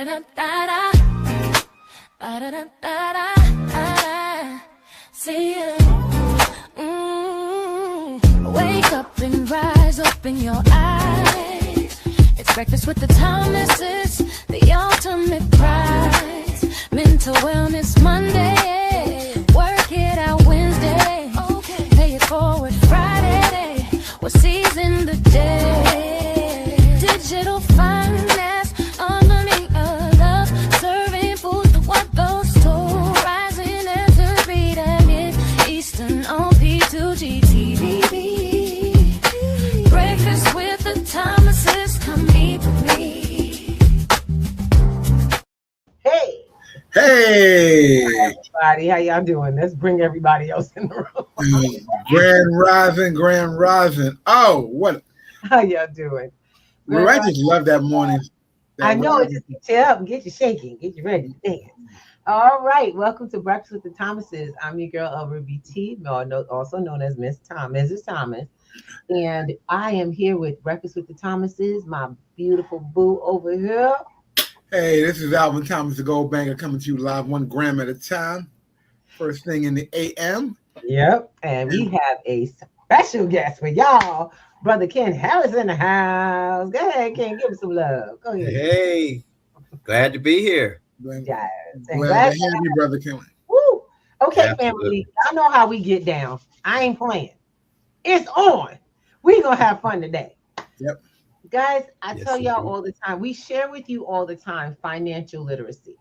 See you. Wake up and rise, open your eyes. It's breakfast with the Thomases, the ultimate prize. Mental Wellness Monday, work it out Wednesday. Pay it forward Friday, we'll season the day. Digital finance, unlearning of love, serving food to what those two, rising as the beat and it Eastern on P2GTV. Breakfast with the Thomases, come eat with me. Hey, everybody, how y'all doing? Let's bring everybody else in the room. Grand Rising. Oh, what? How y'all doing? Well, I just love that morning. I know, it just gets you up and get you shaking, get you ready to dance. All right, welcome to Breakfast with the Thomases. I'm your girl, Elva BT, also known as Mrs. Thomas. And I am here with Breakfast with the Thomases, my beautiful boo over here. Hey, this is Alvin Thomas, the Gold Banker, coming to you live 1 gram at a time. First thing in the AM. Yep, and we have a special guest for y'all. Brother Ken Harris in the house. Go ahead, Ken, give him some love. Go ahead. Hey, glad to be here. Glad to have you, Brother Ken. Woo. Okay, Absolutely. family, y'all know how we get down. I ain't playing. It's on. We're going to have fun today. Yep. Guys, I tell y'all all the time, we share with you all the time financial literacy.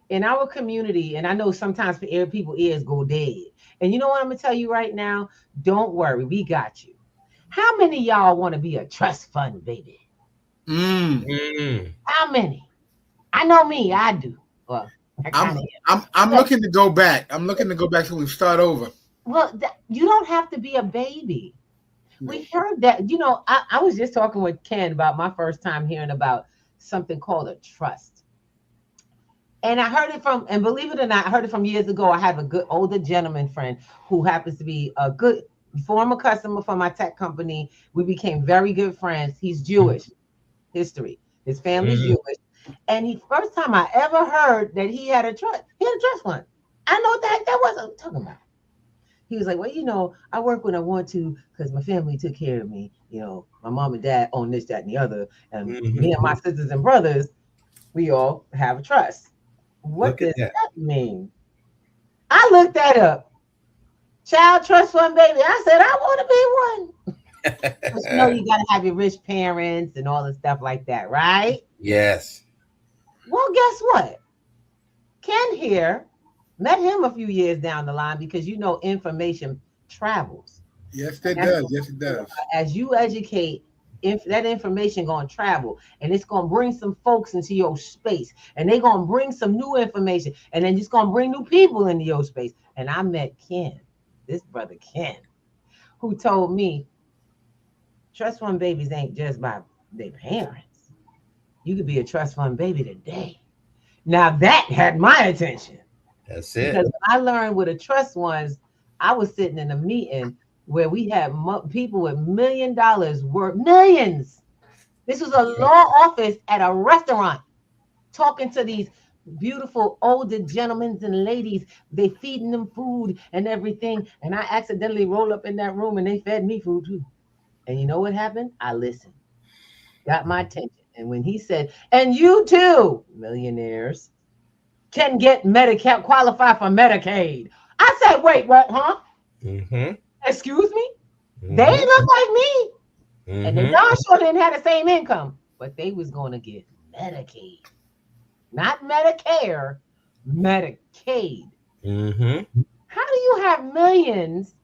In our community, and I know sometimes people ears go dead. And you know what I'm going to tell you right now? Don't worry, we got you. How many of y'all want to be a trust fund baby? How many? I know me, I do. Well, I'm looking to go back. I'm looking to go back so we start over. Well, you don't have to be a baby. We heard that, I was just talking with Ken about my first time hearing about something called a trust. And I heard it from, and believe it or not, I heard it from years ago. I have a good older gentleman friend who happens to be a good former customer for my tech company. We became very good friends. He's Jewish history. His family's Jewish. And the first time I ever heard that he had a trust fund. I know what the heck that was. I'm talking about. He was like, well, I work when I want to because my family took care of me. My mom and dad own this, that, and the other. And me and my sisters and brothers, we all have a trust. What does that mean? I looked that up. Child trust fund, baby. I said, I want to be one. But you got to have your rich parents and all the stuff like that, right? Yes. Well, guess what? Ken here. Met him a few years down the line because information travels. Yes, it does. Yes, it does. As you educate, that information going to travel, and it's going to bring some folks into your space, and they're going to bring some new information, and then it's going to bring new people into your space. And I met Ken, this brother Ken, who told me trust fund babies ain't just by their parents. You could be a trust fund baby today. Now that had my attention. That's it. Because I learned with a trust ones, I was sitting in a meeting where we had people with $1 million worth, millions. This was a law office at a restaurant talking to these beautiful older gentlemen and ladies. They feeding them food and everything. And I accidentally rolled up in that room and they fed me food too. And you know what happened? I listened. Got my attention. And when he said, and you too, millionaires, can get Medicaid, qualify for Medicaid. I said, wait, what, huh? Excuse me? They ain't look like me. And they darn sure didn't have the same income, but they was going to get Medicaid. Not Medicare, Medicaid. How do you have millions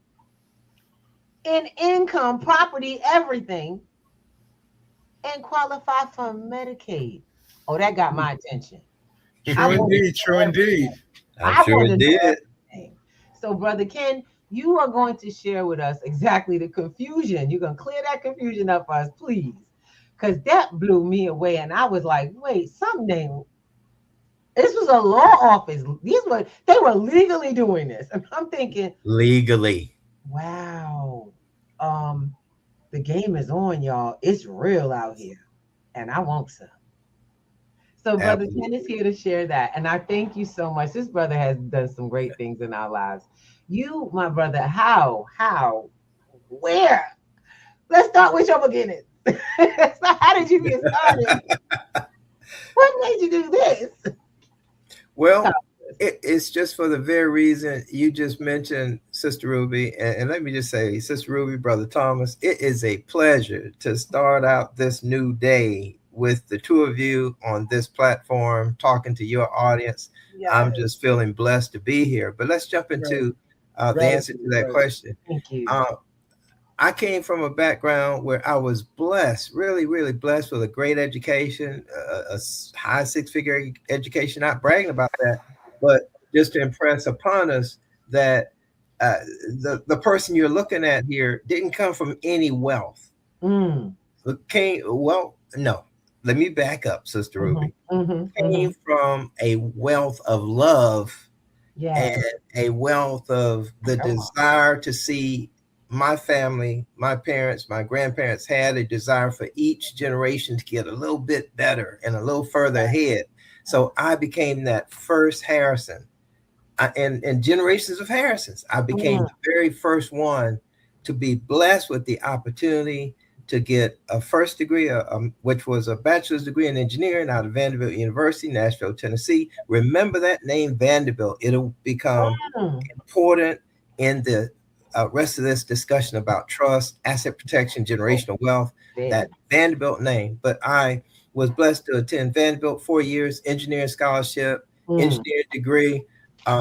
in income, property, everything, and qualify for Medicaid? Oh, that got my attention. True indeed. I'm sure it did. So, Brother Ken, you are going to share with us exactly the confusion. You're going to clear that confusion up for us, please. Because that blew me away. And I was like, wait, something. This was a law office. They were legally doing this. And I'm thinking. Legally. Wow. The game is on, y'all. It's real out here. And I want some. So Brother Ken is Absolutely. here to share that. And I thank you so much. This brother has done some great things in our lives. You, my brother, where? Let's start with your beginnings. So how did you get started? What made you do this? Well, Stop. it's just for the very reason you just mentioned, Sister Ruby. And let me just say, Sister Ruby, Brother Thomas, it is a pleasure to start out this new day with the two of you on this platform, talking to your audience. I'm Yes. just feeling blessed to be here. But let's jump into the answer to Gratitude, that gratitude. question. Thank you. Uh, I came from a background where I was blessed, really, really blessed with a great education, high six-figure education. Not bragging about that, but just to impress upon us that uh, the person you're looking at here didn't come from any wealth. Mm. It came well, no. Let me back up, Sister Mm-hmm. Ruby. Mm-hmm. Mm-hmm. Came from a wealth of love and Yes. a wealth of the Come on. desire to see my family, my parents, my grandparents had a desire for each generation to get a little bit better and a little further ahead. So I became that first Harrison. And generations of Harrisons. I became Mm. the very first one to be blessed with the opportunity to get a first degree, which was a bachelor's degree in engineering out of Vanderbilt University, Nashville, Tennessee. Remember that name, Vanderbilt. It'll become Mm. important in the rest of this discussion about trust, asset protection, Oh, generational wealth, very. that Vanderbilt name. But I was blessed to attend Vanderbilt 4 years, engineering scholarship, Mm. engineering degree,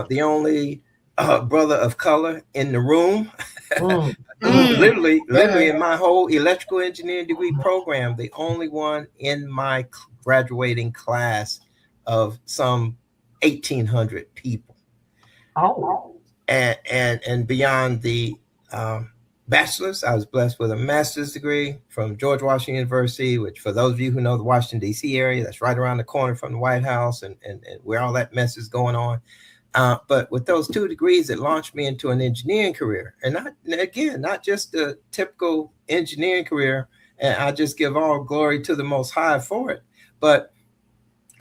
the only brother of color in the room. Mm. Mm. Mm. Literally Okay. in my whole electrical engineering degree program, the only one in my graduating class of some 1,800 people. Oh. And beyond the bachelor's, I was blessed with a master's degree from George Washington University, which, for those of you who know the Washington D.C. area, that's right around the corner from the White House and where all that mess is going on. But with those two degrees, it launched me into an engineering career, and not just a typical engineering career. And I just give all glory to the Most High for it, but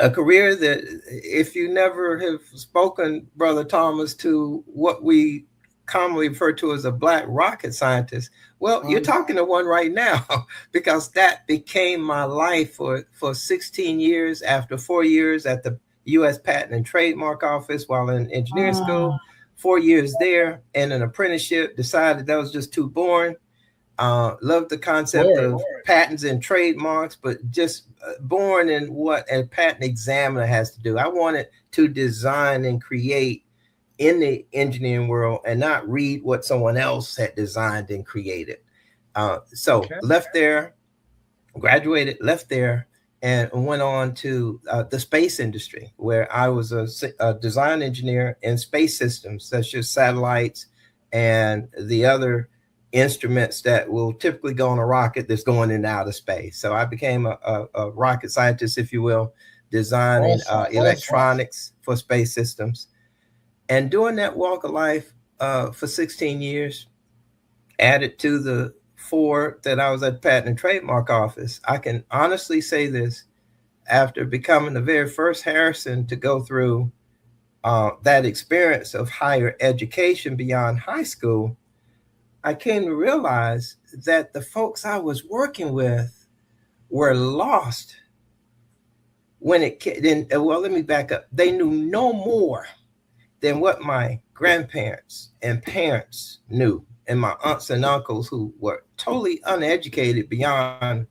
a career that, if you never have spoken, Brother Thomas, to what we commonly refer to as a black rocket scientist, well, you're talking to one right now, because that became my life for 16 years, after 4 years at the U.S. Patent and Trademark Office while in engineering Mm. school, 4 years there, and an apprenticeship, decided that was just too boring. Love the concept Word. of patents and trademarks, but just born in what a patent examiner has to do. I wanted to design and create in the engineering world and not read what someone else had designed and created. So Okay. left there, graduated, left there, and went on to the space industry, where I was a design engineer in space systems, such as satellites and the other instruments that will typically go on a rocket that's going into outer space. So I became a rocket scientist, if you will, designing Awesome. electronics for space systems. And doing that walk of life for 16 years, added to the four that I was at Patent and Trademark Office, I can honestly say this: after becoming the very first Harrison to go through that experience of higher education beyond high school, I came to realize that the folks I was working with were lost when it came. Well, let me back up. They knew no more than what my grandparents and parents knew, and my aunts and uncles, who were totally uneducated beyond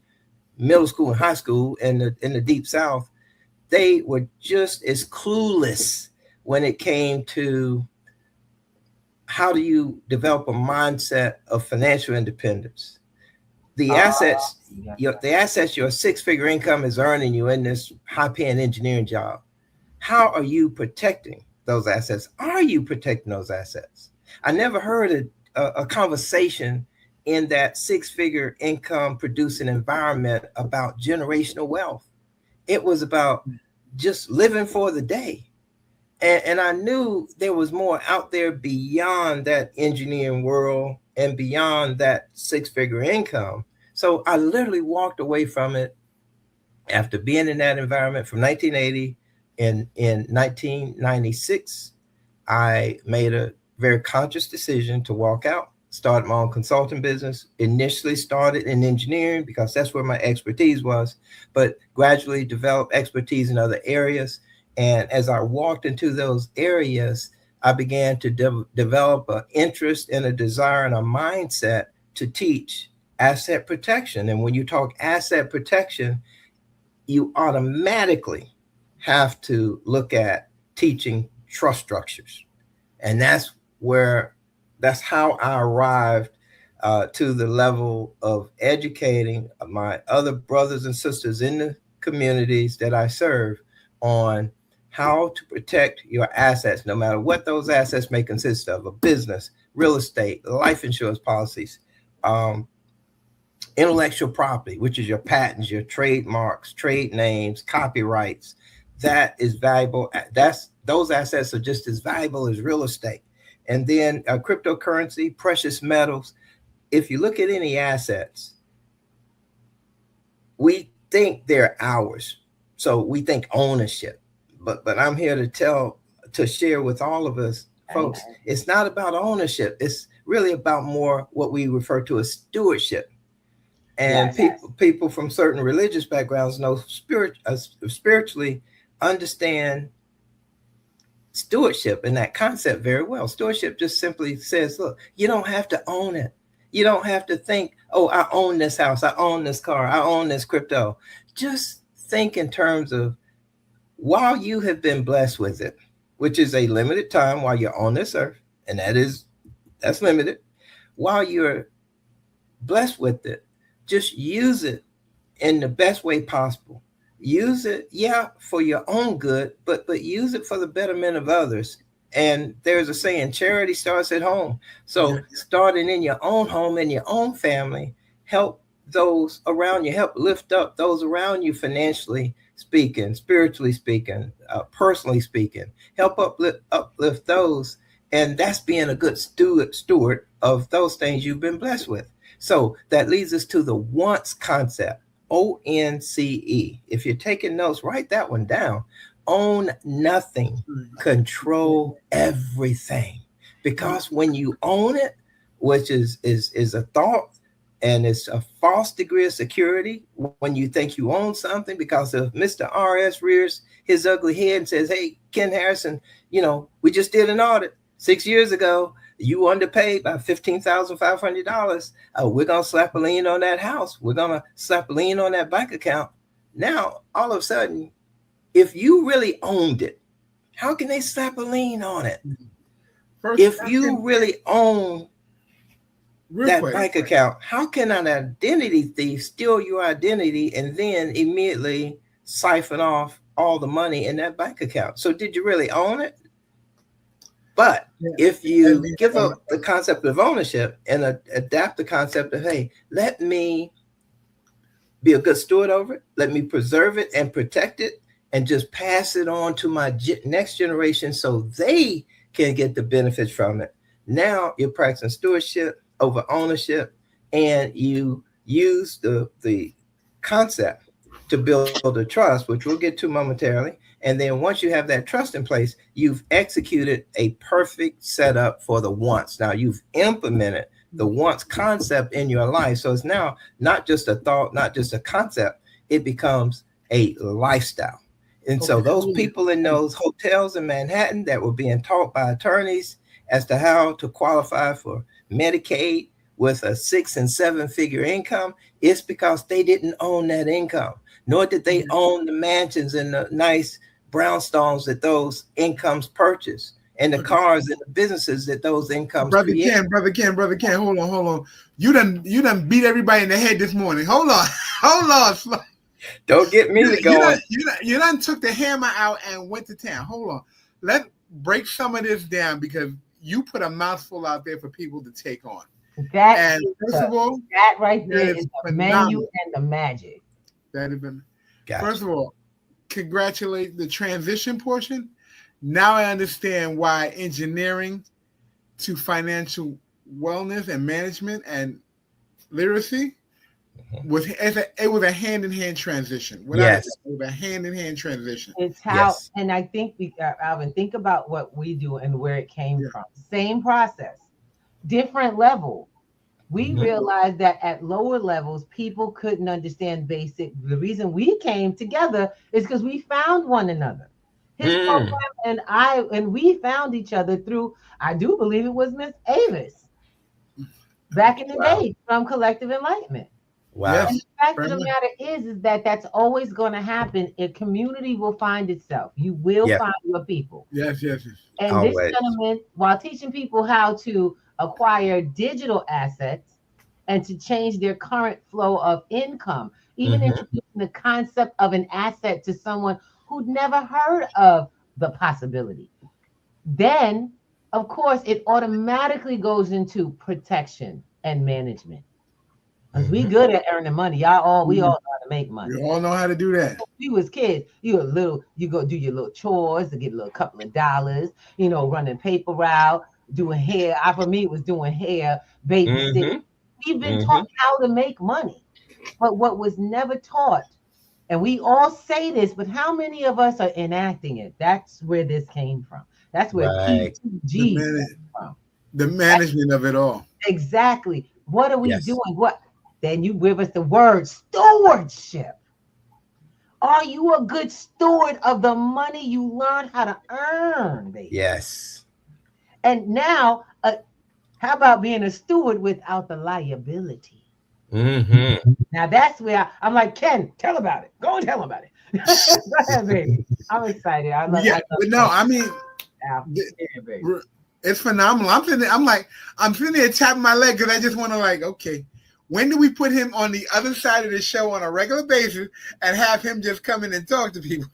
middle school and high school in the deep South. They were just as clueless when it came to how do you develop a mindset of financial independence. The assets, Yes. your six-figure income is earning you in this high-paying engineering job. How are you protecting those assets? Are you protecting those assets? I never heard a conversation in that six-figure income producing environment about generational wealth. It was about just living for the day. And I knew there was more out there beyond that engineering world and beyond that six-figure income. So I literally walked away from it After being in that environment from 1980, in 1996, I made a very conscious decision to walk out, started my own consulting business. Initially started in engineering because that's where my expertise was, but gradually developed expertise in other areas. And as I walked into those areas, I began to develop an interest and a desire and a mindset to teach asset protection. And when you talk asset protection, you automatically have to look at teaching trust structures. And that's how I arrived to the level of educating my other brothers and sisters in the communities that I serve on how to protect your assets, no matter what those assets may consist of: a business, real estate, life insurance policies, intellectual property, which is your patents, your trademarks, trade names, copyrights. That is valuable. Those assets are just as valuable as real estate. And then cryptocurrency, precious metals. If you look at any assets, we think they're ours. So we think ownership. But I'm here to share with all of us, folks, it's not about ownership. It's really about more what we refer to as stewardship. And people from certain religious backgrounds know spiritually understand stewardship and that concept very well. Stewardship just simply says, look, you don't have to own it. You don't have to think, oh, I own this house, I own this car, I own this crypto. Just think in terms of, while you have been blessed with it, which is a limited time while you're on this earth, and that's limited, while you're blessed with it, just use it in the best way possible. Use it, for your own good, but use it for the betterment of others. And there's a saying, charity starts at home. So starting in your own home, in your own family, help those around you, help lift up those around you financially speaking, spiritually speaking, personally speaking, help uplift those. And that's being a good steward of those things you've been blessed with. So that leads us to the once concept, ONCE. If you're taking notes, write that one down. Own nothing, control everything. Because when you own it, which is a thought, and it's a false degree of security when you think you own something, because if Mr. RS rears his ugly head and says, hey, Ken Harrison, we just did an audit 6 years ago. You underpaid by $15,500. We're going to slap a lien on that house. We're going to slap a lien on that bank account. Now, all of a sudden, if you really owned it, how can they slap a lien on it? If you really own that bank account, how can an identity thief steal your identity and then immediately siphon off all the money in that bank account? So did you really own it? But if you give up the concept of ownership and adapt the concept of, hey, let me be a good steward over it, let me preserve it and protect it, and just pass it on to my next generation so they can get the benefits from it. Now you're practicing stewardship over ownership, and you use the concept to build a trust, which we'll get to momentarily. And then once you have that trust in place, you've executed a perfect setup for the once. Now you've implemented the once concept in your life. So it's now not just a thought, not just a concept, it becomes a lifestyle. And so those people in those hotels in Manhattan that were being taught by attorneys as to how to qualify for Medicaid with a 6 and 7 figure income, it's because they didn't own that income, nor did they own the mansions and the nice brownstones that those incomes purchase, and the cars and the businesses that those incomes create. Brother Ken, hold on. You done beat everybody in the head this morning. Hold on. Don't get me to go. You done took the hammer out and went to town. Hold on. Let's break some of this down, because you put a mouthful out there for people to take on. That right there is the menu and the magic. First of all, congratulate the transition portion. Now I understand why engineering to financial wellness and management and literacy it was a hand-in-hand transition. Yes. It was a hand-in-hand transition. It's how, Yes. and I think, Alvin, think about what we do and where it came Yeah. from. Same process, different level. We Mhm. realized that at lower levels, people couldn't understand basic. The reason we came together is because we found one another. His program and we found each other through, I do believe it was Miss Avis back in the Wow. day from Collective Enlightenment. Wow. And Yes. the fact of Very the much. matter is that that's always going to happen. A community will find itself. You will Yeah. find your people. Yes, yes, yes. And this Always. gentleman, while teaching people how to acquire digital assets and to change their current flow of income, even Mhm. introducing the concept of an asset to someone who'd never heard of the possibility, then, of course, it automatically goes into protection and management. Because we Mhm. good at earning money. We all know how to make money. We all know how to do that. We was kids. You go do your little chores to get a little couple of dollars, running paper route, doing hair. For me, it was doing hair, babysitting. Mhm. We've been taught Mhm. how to make money. But what was never taught, and we all say this, but how many of us are enacting it? That's where this came from. That's where Right. The P2G came man, from. the management of it all. Exactly. What are we Yes. doing? What? Then you give us the word stewardship. Are you a good steward of the money you learned how to earn, baby? Yes. And now, how about being a steward without the liability? Mhm. Now that's where I'm like, Ken, tell about it. Go and tell about it. Go ahead, baby. I'm excited. I love. Yeah, but no, I mean, Al. th- Yeah, baby. it's phenomenal. I'm sitting there tapping my leg because I just want to okay, when do we put him on the other side of the show on a regular basis and have him just come in and talk to people?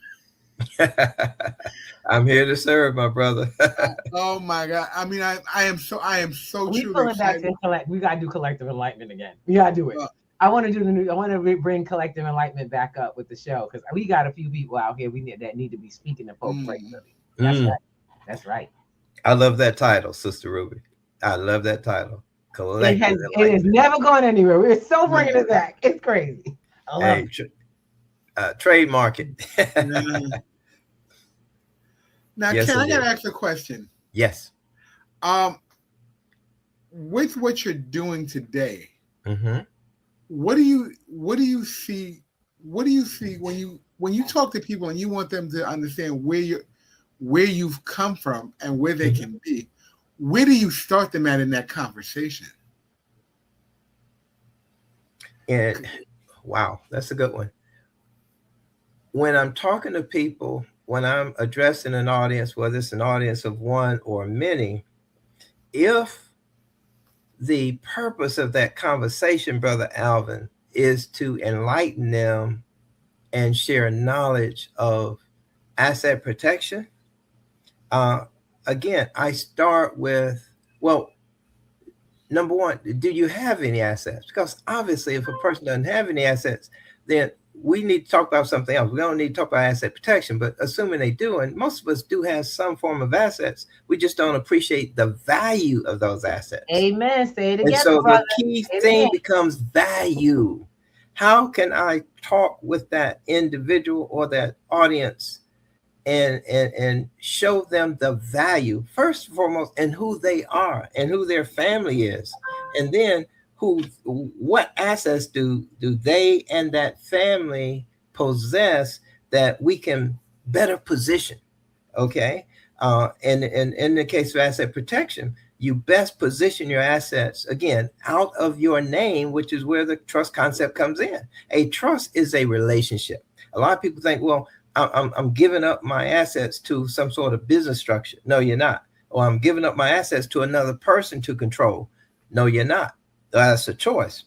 I'm here to serve, my brother. Oh my God! I mean, I am so We truly pulling back excited. to collect. We gotta do collective enlightenment again. We gotta do it. I want to do the new. I want to bring collective enlightenment back up with the show because we got a few people out here that need to be speaking to folks regularly. That's right. That's right. I love that title, Sister Ruby. I love that title. Collective It has Enlightenment. never gone anywhere. We're so bringing it back. It's crazy. I love it. Trademark it. Now, Yes, Ken, I indeed. gotta ask a question. Yes. With what you're doing today, Mm-hmm. what do you see? What do you see when you talk to people and you want them to understand where you've come from and where they can be? Where do you start them at in that conversation? And wow, that's a good one. When I'm talking to people, when I'm addressing an audience, whether it's an audience of one or many, if the purpose of that conversation, Brother Alvin, is to enlighten them and share knowledge of asset protection, again, I start with, well, number one, do you have any assets? Because obviously, if a person doesn't have any assets, then we need to talk about something else. We don't need to talk about asset protection, but assuming they do, and most of us do have some form of assets, we just don't appreciate the value of those assets. Amen. Say it again, And so brother. the key thing becomes value. How can I talk with that individual or that audience and show them the value, first and foremost, and who they are and who their family is, and then what assets do they and that family possess that we can better position. Okay. And in the case of asset protection, you best position your assets again out of your name, which is where the trust concept comes in. A trust is a relationship. A lot of people think, well, I'm giving up my assets to some sort of business structure. No, you're not. Or I'm giving up my assets to another person to control. No, you're not. That's a choice.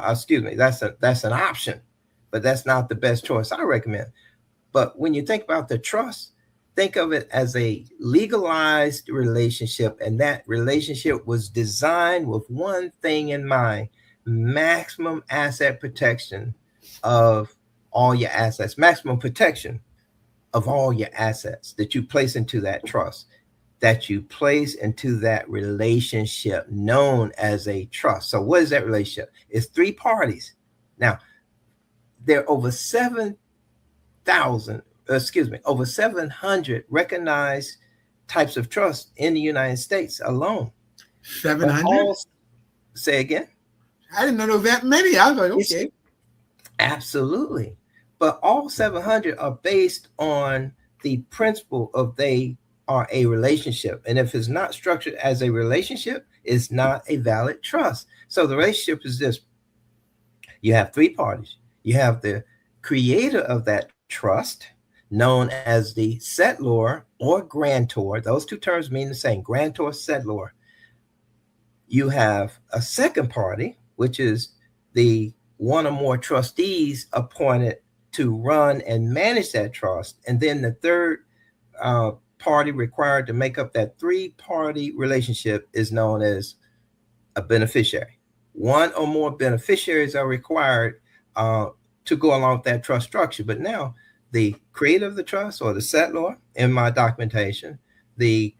Excuse me. That's an option, but that's not the best choice I recommend. But when you think about the trust, think of it as a legalized relationship, and that relationship was designed with one thing in mind: maximum asset protection of all your assets, maximum protection of all your assets that you place into that trust, that you place into that relationship known as a trust. So what is that relationship? It's three parties. Now, there are over 700 recognized types of trust in the United States alone. 700? Say again? I didn't know there were that many. I was like, It's, okay. absolutely. But all 700 are based on the principle of they are a relationship. And if it's not structured as a relationship, it's not a valid trust. So the relationship is this. You have three parties. You have the creator of that trust, known as the settlor or grantor. Those two terms mean the same, grantor, settlor. You have a second party, which is the one or more trustees appointed to run and manage that trust. And then the third party required to make up that three-party relationship is known as a beneficiary. One or more beneficiaries are required to go along with that trust structure. But now the creator of the trust, or the settlor in my documentation, the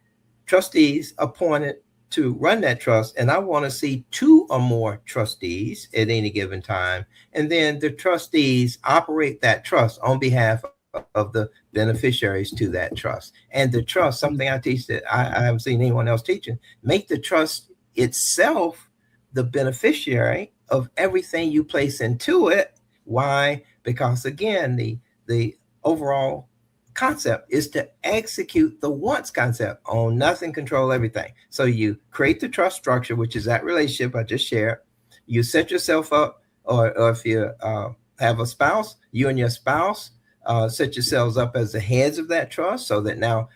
trustees appointed to run that trust, and I want to see two or more trustees at any given time, and then the trustees operate that trust on behalf of the beneficiaries to that trust. And the trust, something I teach that I haven't seen anyone else teaching, make the trust itself the beneficiary of everything you place into it. Why? Because again, the overall concept is to execute the once concept: own nothing, control everything. So you create the trust structure, which is that relationship I just shared. You set yourself up, or if you have a spouse, you and your spouse set yourselves up as the heads of that trust, so that now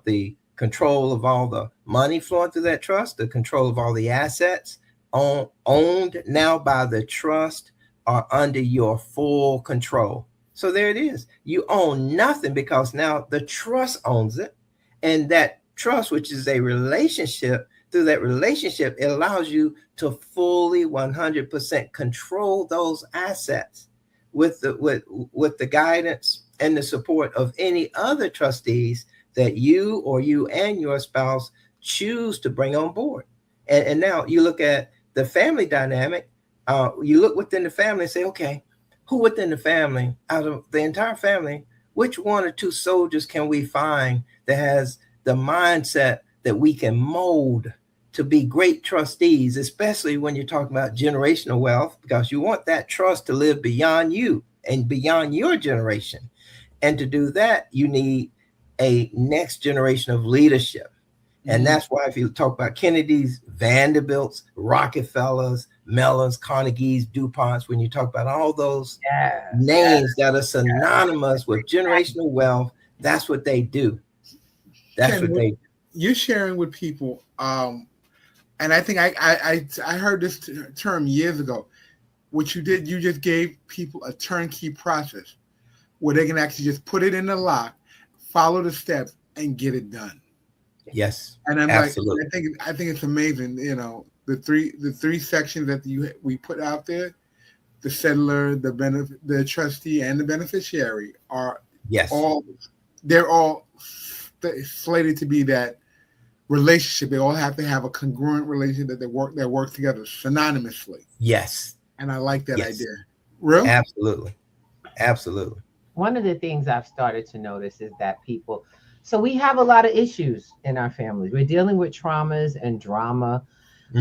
the control of all the money flowing through that trust, the control of all the assets owned now by the trust, are under your full control. So there it is. You own nothing because now the trust owns it. And that trust, which is a relationship, through that relationship, it allows you to fully 100% control those assets with the guidance and the support of any other trustees that you or you and your spouse choose to bring on board. And now you look at the family dynamic. You look within the family and say, okay, who within the family, out of the entire family, which one or two soldiers can we find that has the mindset that we can mold to be great trustees, especially when you're talking about generational wealth, because you want that trust to live beyond you and beyond your generation. And to do that, you need a next generation of leadership. And that's why if you talk about Kennedy's, Vanderbilt's, Rockefellers, Mellons, Carnegie's, DuPont's, when you talk about all those names that are synonymous with generational wealth, that's what they do. That's what they do. You're sharing with people, and I think I heard this term years ago. What you did, you just gave people a turnkey process where they can actually just put it in the lock, follow the steps, and get it done. Yes, and I'm absolutely. like, I think it's amazing. You know, the three sections that we put out there: the settlor, the trustee, and the beneficiary are they're all slated to be that relationship. They all have to have a congruent relationship that work together synonymously. Yes, and I like that idea. Real? Absolutely. One of the things I've started to notice is that people. So we have a lot of issues in our families. We're dealing with traumas and drama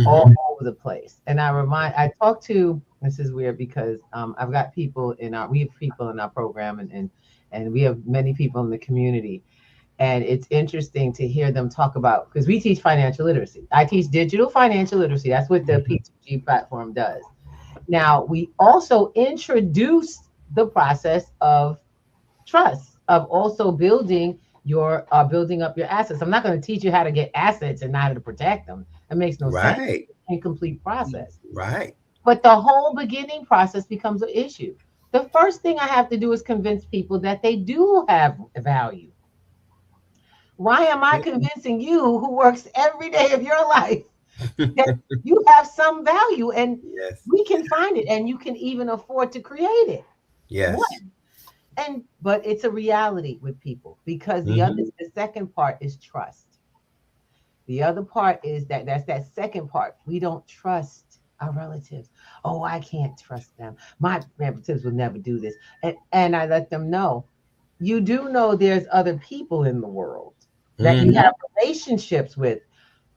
all over the place. And I talk to, this is weird because I've got people we have people in our program and we have many people in the community. And it's interesting to hear them talk about, because we teach financial literacy. I teach digital financial literacy. That's what the P2G platform does. Now, we also introduced the process of trust, of also building up your assets. I'm not going to teach you how to get assets and not how to protect them. It makes no sense. It's an incomplete process. Right. But the whole beginning process becomes an issue. The first thing I have to do is convince people that they do have value. Why am I convincing you, who works every day of your life, that you have some value and we can find it and you can even afford to create it? Yes. But it's a reality with people, because the second part is trust. The other part is that's that second part. We don't trust our relatives. Oh, I can't trust them. My relatives will never do this. And I let them know, you do know there's other people in the world that you have relationships with.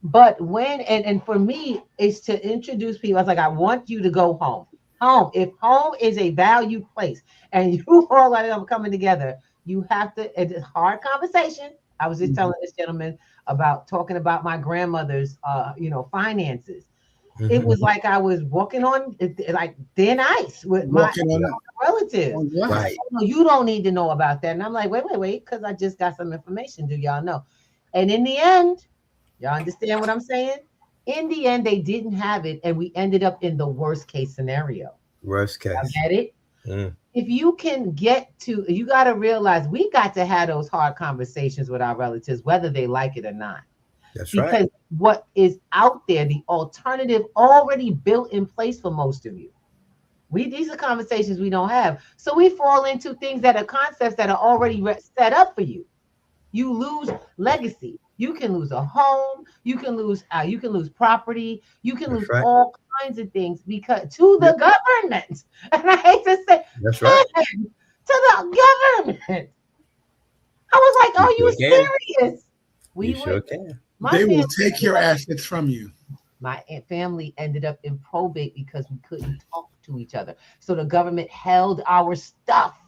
But when and for me, it's to introduce people. I was like, I want you to go home. Home. If home is a valued place and you all are coming together, you have to, it's a hard conversation. I was just telling this gentleman about talking about my grandmother's finances. It was like I was walking on like thin ice with my relatives. Right. No, you don't need to know about that. And I'm like, wait, because I just got some information. Do y'all know? And in the end, y'all understand what I'm saying? In the end, they didn't have it, and we ended up in the worst case scenario. Worst case. Y'all get it? If you can get to, you got to realize we got to have those hard conversations with our relatives, whether they like it or not. That's because right. what is out there, the alternative already built in place for most of you. These are conversations we don't have. So we fall into things that are concepts that are already set up for you. You lose legacy. You can lose a home. You can lose property. You can lose all kinds of things because to the government. And I hate to say, that's right. To the government. I was like, are you serious? We sure can. They will take your assets from you. My family ended up in probate because we couldn't talk to each other. So the government held our stuff.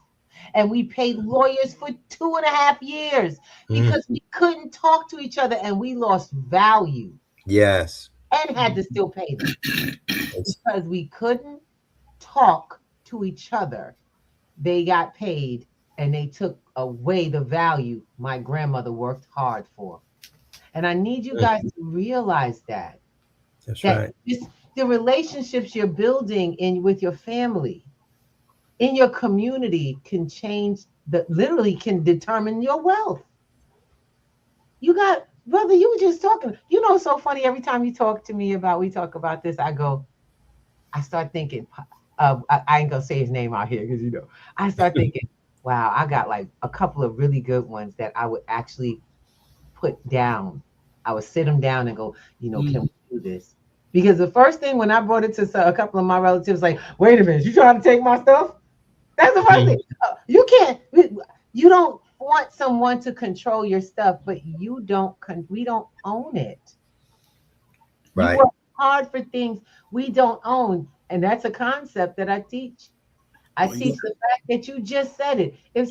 And we paid lawyers for 2.5 years because we couldn't talk to each other and we lost value. Yes. And had to still pay them because we couldn't talk to each other. They got paid and they took away the value my grandmother worked hard for. And I need you guys to realize that. That's right. The relationships you're building with your family, in your community can change, literally can determine your wealth. Brother, you were just talking, it's so funny. Every time we talk about this, I start thinking, I ain't gonna say his name out here because I start thinking, wow, I got like a couple of really good ones that I would actually put down. I would sit them down and go, can we do this? Because the first thing when I brought it to a couple of my relatives, like, wait a minute, you trying to take my stuff? That's the first thing. You don't want someone to control your stuff, but we don't own it. Right. You work hard for things we don't own. And that's a concept that I teach. I teach the fact that you just said it. If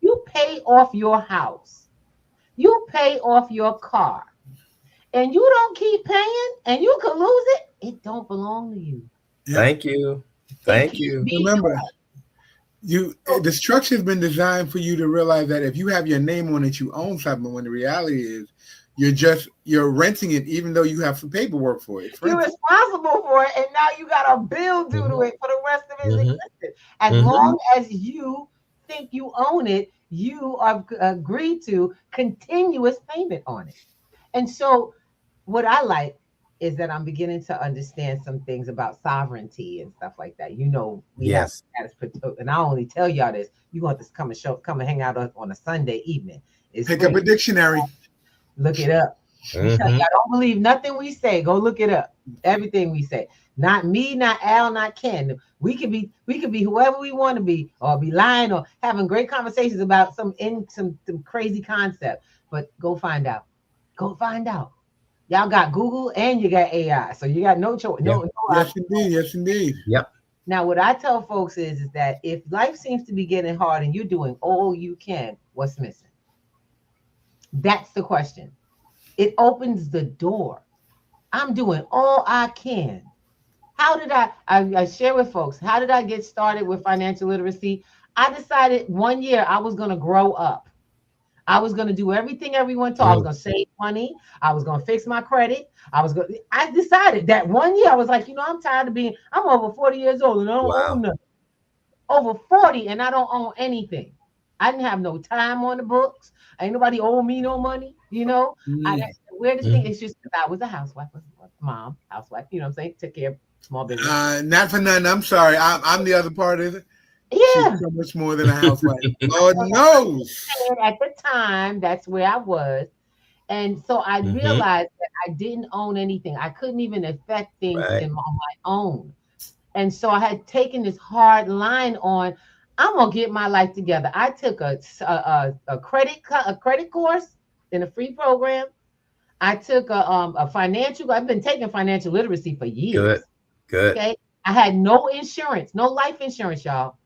you pay off your house, you pay off your car, and you don't keep paying and you can lose it, it don't belong to you. Yeah. Thank you. Remember, the structure has been designed for you to realize that if you have your name on it, you own something, when the reality is you're renting it even though you have some paperwork for it. You're responsible for it, and now you got a bill due to it for the rest of its existence. As long as you think you own it, you are agreed to continuous payment on it. And so what I like is that I'm beginning to understand some things about sovereignty and stuff like that. We have status, and I only tell y'all this. You want to come and hang out on a Sunday evening. Pick up a dictionary. Look it up. Because y'all don't believe nothing we say. Go look it up. Everything we say. Not me, not Al, not Ken. We could be whoever we want to be, or be lying, or having great conversations about some crazy concept. But go find out. Go find out. Y'all got Google and you got AI, so you got no choice. No, yes, indeed. Yep. Now, what I tell folks is that if life seems to be getting hard and you're doing all you can, what's missing? That's the question. It opens the door. I'm doing all I can. How did I share with folks, how did I get started with financial literacy? I decided one year I was going to grow up. I was going to do everything everyone taught. I was going to save money. I was going to fix my credit. I decided that one year I was like, I'm tired of I'm over 40 years old and I don't own nothing. Over 40 and I don't own anything. I didn't have no time on the books. Ain't nobody owe me no money, I weirdest thing is just that I was a housewife, mom, housewife, what I'm saying? Took care of small business. Not for nothing. I'm sorry. I'm the other part of it. Yeah. She's so much more than a housewife. Lord knows. At the time, that's where I was. And so I Mm-hmm. realized that I didn't own anything. I couldn't even affect things Right. on my own. And so I had taken this hard line on, I'm gonna get my life together. I took a credit course in a free program. I took a financial. I've been taking financial literacy for Good. years. Good. Okay, I had no insurance, no life insurance, y'all.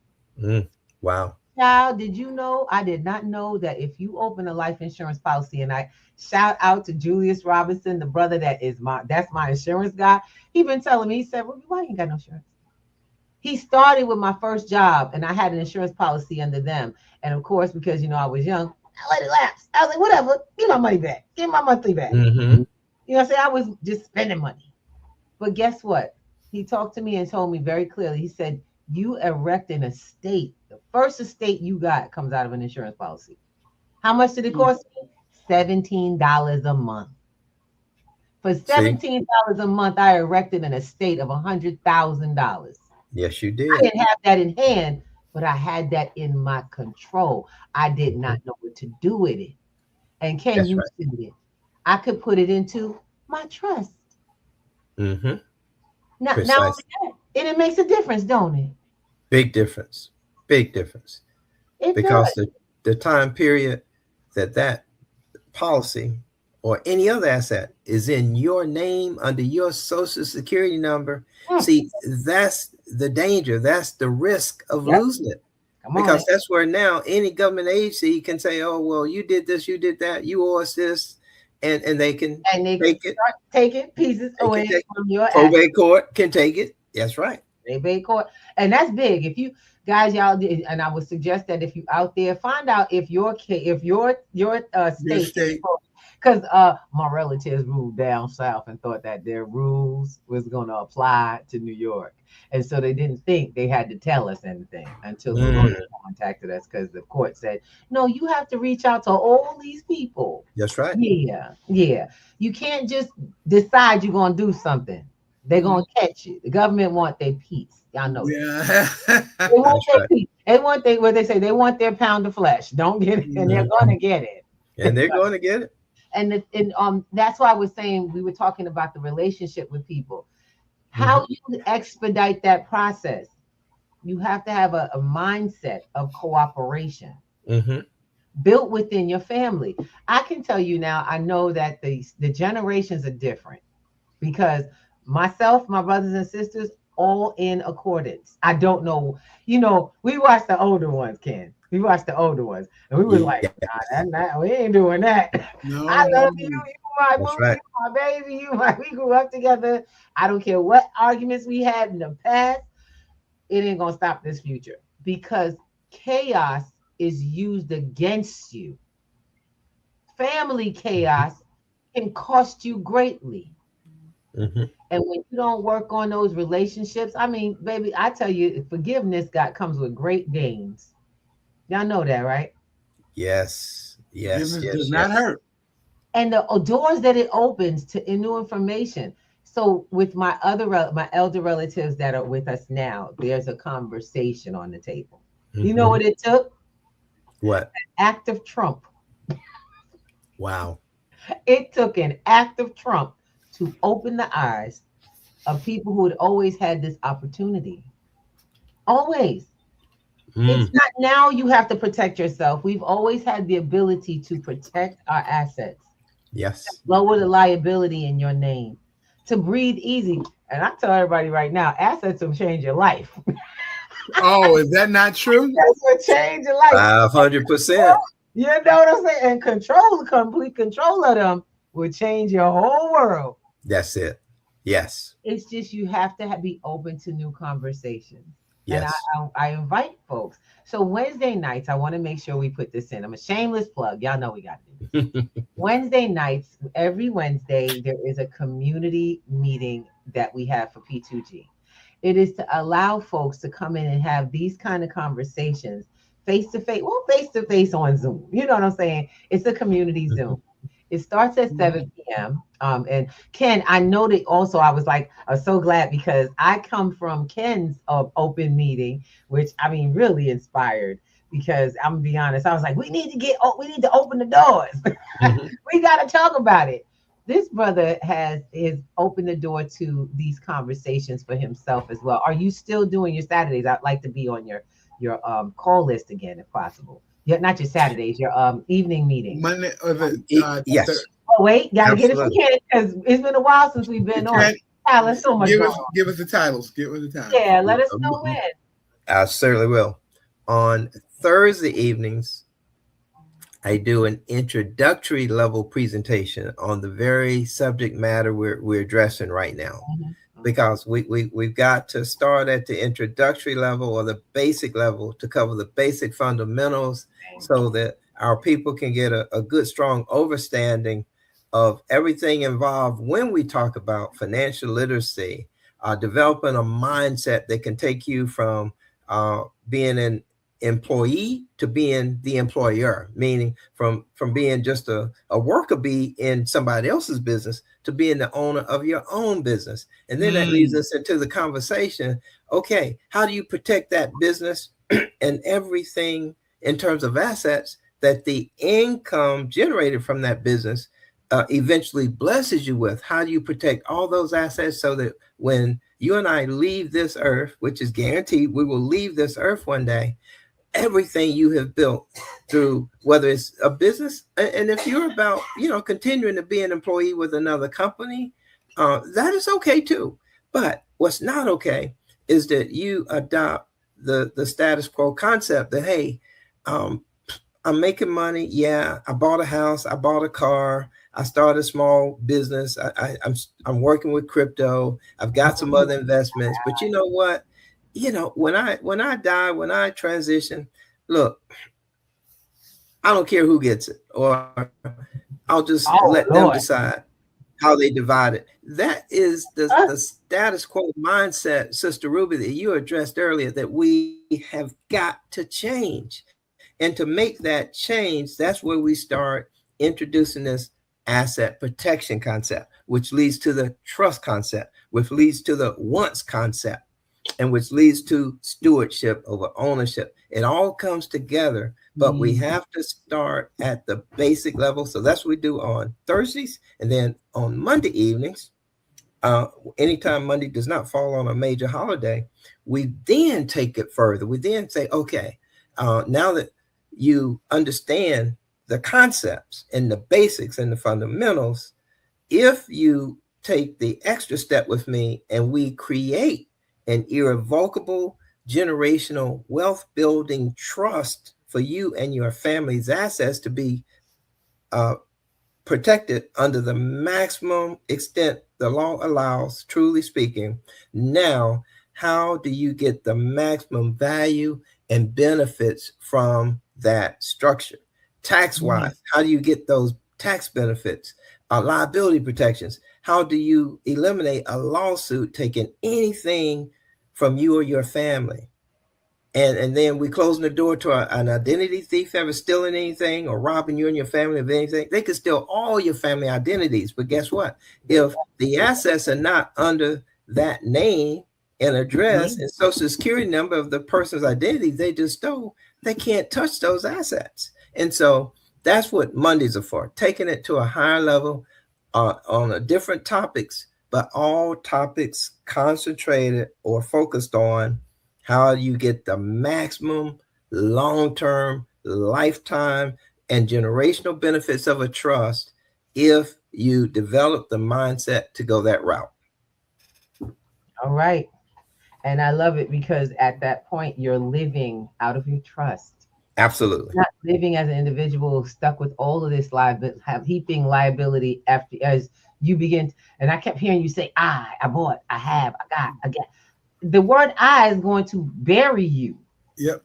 Mm. Wow. Child, did you know? I did not know that if you open a life insurance policy, and I shout out to Julius Robinson, the brother that's my insurance guy. He been telling me, he said, "Ruby, why you ain't got no insurance?" He started with my first job, and I had an insurance policy under them. And of course, because I was young, I let it lapse. I was like, whatever, give my money back, give my monthly back. Mm-hmm. You know what I'm saying? I was just spending money. But guess what? He talked to me and told me very clearly. He said, you erect an estate. The first estate you got comes out of an insurance policy. How much did it cost me? $17 a month. For See? $17 a month, I erected an estate of $100,000. Yes, you I did. didn't have that in hand, but I had that in my control. I did not know what to do with it. And can That's you right. see it? I could put it into my trust. Mm-hmm. Now, Precisely. and it makes a difference, don't it? Big difference. Big difference. It Because does. the time period that policy or any other asset is in your name under your social security number. Mm, See, that's the danger. That's the risk of yep. losing it. Come on. Because that's where now any government agency can say, oh, well, you did this, you did that, you owe us this, and they can And they can take it. start taking pieces They can away take from your assets. probate court can take it. That's right. Probate court. And that's big. If you guys, y'all, and I would suggest that if you out there, find out if your state, state. because my relatives moved down south and thought that their rules was going to apply to New York. And so they didn't think they had to tell us anything until the lawyer contacted us, because the court said, no, you have to reach out to all these people. That's right. Yeah. You can't just decide you're going to do something. They're going to catch you. The government want their peace. Y'all know that. Yeah. They want That's their right. peace. They want what they say. They want their pound of flesh. Don't get it, and they're going to get it. And they're going to get it. And that's why I was saying, we were talking about the relationship with people. How you expedite that process? You have to have a mindset of cooperation built within your family. I can tell you now, I know that the generations are different, because myself, my brothers and sisters, all in accordance. I don't know, we watched the older ones, Ken. We watched the older ones, and we were like, nah, we ain't doing that. No, I no, love no. you, you my boo, right. you my baby, we grew up together. I don't care what arguments we had in the past, it ain't gonna stop this future, because chaos is used against you. Family chaos can cost you greatly. And when you don't work on those relationships, I mean, baby, I tell you, forgiveness comes with great gains. Y'all know that, right? Yes. Forgiveness does not hurt. And the doors that it opens to new information. So with my elder relatives that are with us now, there's a conversation on the table. You know what it took? What? An act of Trump. Wow. It took an act of Trump to open the eyes of people who had always had this opportunity. Always. It's not now you have to protect yourself. We've always had the ability to protect our assets. Yes. Lower the liability in your name. To breathe easy. And I tell everybody right now, assets will change your life. Oh, is that not true? That's what change your life. 500%. You know what I'm saying? And complete control of them will change your whole world. That's it. Yes. It's just you have to be open to new conversations. Yes. And I invite folks. So Wednesday nights, I want to make sure we put this in. I'm a shameless plug. Y'all know we got to do this. Wednesday nights, every Wednesday, there is a community meeting that we have for P2G. It is to allow folks to come in and have these kind of conversations face-to-face, on Zoom. You know what I'm saying? It's a community Zoom. It starts at 7 p.m. And Ken, I know that also I was like, I'm so glad because I come from Ken's open meeting, which I mean really inspired because I'm gonna be honest, I was like, we need to open the doors. Mhm. We gotta talk about it. This brother has opened the door to these conversations for himself as well. Are you still doing your Saturdays? I'd like to be on your call list again if possible. Yeah, not your Saturdays, your evening meetings. Monday or the Yes, Oh wait, gotta get it from absolutely. Ken because it's been a while since we've been on. Ken, There's so much going on. give us the titles. Give us the titles. Yeah, let us know when. I certainly will. On Thursday evenings, I do an introductory level presentation on the very subject matter we're addressing right now. Because we've got to start at the introductory level or the basic level to cover the basic fundamentals so that our people can get a good, strong understanding of everything involved when we talk about financial literacy, developing a mindset that can take you from being an employee to being the employer, meaning from being just a worker bee in somebody else's business to being the owner of your own business. And then that leads us into the conversation. Okay, how do you protect that business and everything in terms of assets that the income generated from that business eventually blesses you with? How do you protect all those assets so that when you and I leave this earth, which is guaranteed, we will leave this earth one day, everything you have built through, whether it's a business, and if you're about, continuing to be an employee with another company, that is okay too. But what's not okay is that you adopt the status quo concept that, hey, I'm making money. Yeah, I bought a house. I bought a car. I started a small business. I'm working with crypto. I've got some other investments. But you know what? When I die, when I transition, look, I don't care who gets it, or I'll just let them decide how they divide it. That is the status quo mindset, Sister Ruby, that you addressed earlier, that we have got to change. And to make that change, that's where we start introducing this asset protection concept, which leads to the trust concept, which leads to the once concept, and which leads to stewardship over ownership. It all comes together, but we have to start at the basic level. So that's what we do on Thursdays. And then on Monday evenings, anytime Monday does not fall on a major holiday, we then take it further. We then say, okay, now that you understand the concepts and the basics and the fundamentals, if you take the extra step with me and we create an irrevocable generational wealth building trust for you and your family's assets to be protected under the maximum extent the law allows, truly speaking. Now, how do you get the maximum value and benefits from that structure? Tax-wise, how do you get those tax benefits, liability protections? How do you eliminate a lawsuit taking anything from you or your family? And then we closing the door to an identity thief ever stealing anything or robbing you and your family of anything. They could steal all your family identities, but guess what? If the assets are not under that name and address and social security number of the person's identity they just stole, they can't touch those assets. And so that's what Mondays are for, taking it to a higher level on a different topics, but all topics concentrated or focused on how you get the maximum long-term, lifetime, and generational benefits of a trust if you develop the mindset to go that route. All right. And I love it because at that point, you're living out of your trust. Absolutely. Not living as an individual stuck with all of this heaping liability after as you begin. And I kept hearing you say, I bought, I have, I got. The word I is going to bury you. Yep.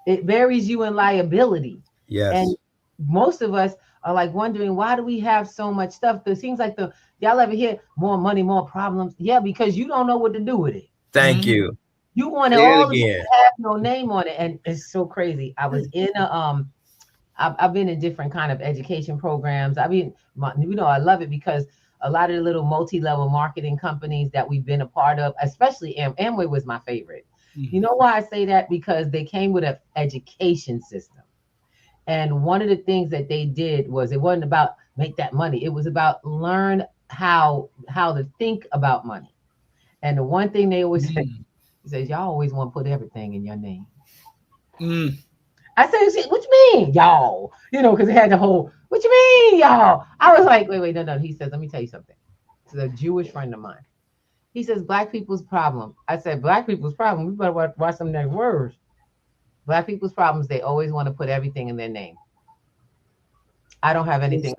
It buries you in liability. Yes. And most of us are like wondering, why do we have so much stuff? It seems like y'all ever hear more money, more problems? Yeah, because you don't know what to do with it. Thank you. You want it all to have no name on it. And it's so crazy. I was in I've been in different kind of education programs. I mean, I love it because a lot of the little multi-level marketing companies that we've been a part of, especially Amway was my favorite. You know why I say that? Because they came with an education system. And one of the things that they did was it wasn't about make that money. It was about learn how to think about money. And the one thing they always say, he says, y'all always want to put everything in your name. I said, what you mean, y'all? Because it had the whole, what you mean, y'all? I was like, wait, no. He says, let me tell you something. It's a Jewish friend of mine. He says, black people's problem. I said, black people's problem? We better watch some next words. Black people's problems, they always want to put everything in their name. I don't have anything.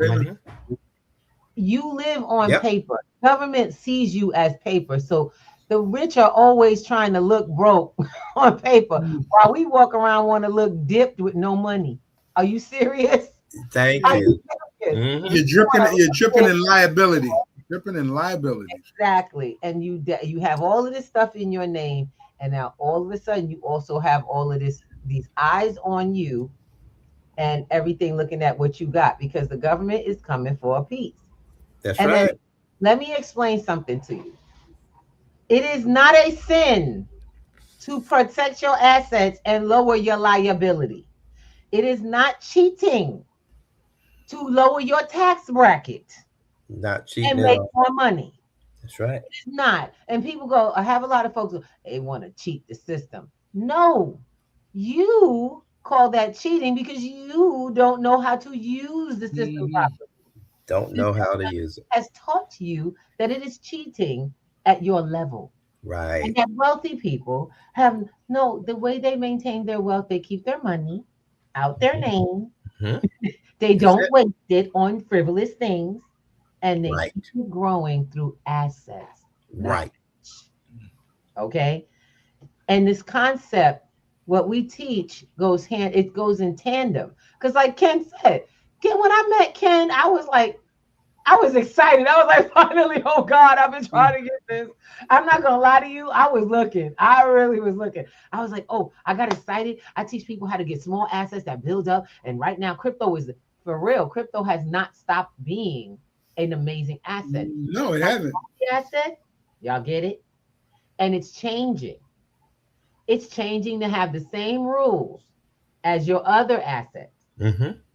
You live on paper. Government sees you as paper. So the rich are always trying to look broke on paper while we walk around want to look dipped with no money. Are you serious? Thank you. You're dripping in liability. Dripping in liability. Exactly. And you have all of this stuff in your name. And now all of a sudden you also have all of these eyes on you and everything looking at what you got because the government is coming for a piece. That's right. Then, let me explain something to you. It is not a sin to protect your assets and lower your liability. It is not cheating to lower your tax bracket. Not cheating and make more money. That's right. It's not. And people go, I have a lot of folks who they want to cheat the system. No, you call that cheating because you don't know how to use the system properly. Don't know how to use it. Has taught you that it is cheating at your level. Right. And that wealthy people the way they maintain their wealth, they keep their money out their name. They don't waste it on frivolous things. And they keep growing through assets. Right. Okay. And this concept, what we teach goes in tandem. Because like Ken said, when I met Ken, I was excited. I was like, finally, oh God, I've been trying to get this. I'm not going to lie to you. I was looking. I really was looking. I was like, oh, I got excited. I teach people how to get small assets that build up. And right now, crypto is for real. Crypto has not stopped being an amazing asset. No, it hasn't. Asset, y'all get it? And it's changing. It's changing to have the same rules as your other assets.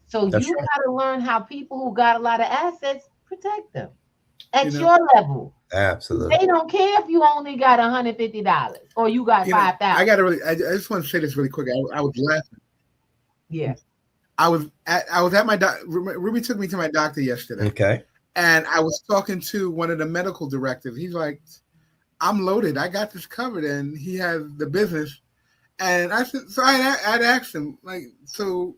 So you got to learn how people who got a lot of assets protect them at your level. Absolutely. They don't care if you only got $150 or you got $5,000. I just want to say this really quick. I was laughing. Yeah. I was at my doctor. Ruby took me to my doctor yesterday. Okay. And I was talking to one of the medical directors. He's like, I'm loaded. I got this covered. And he has the business. And I said, so I'd asked him, like, so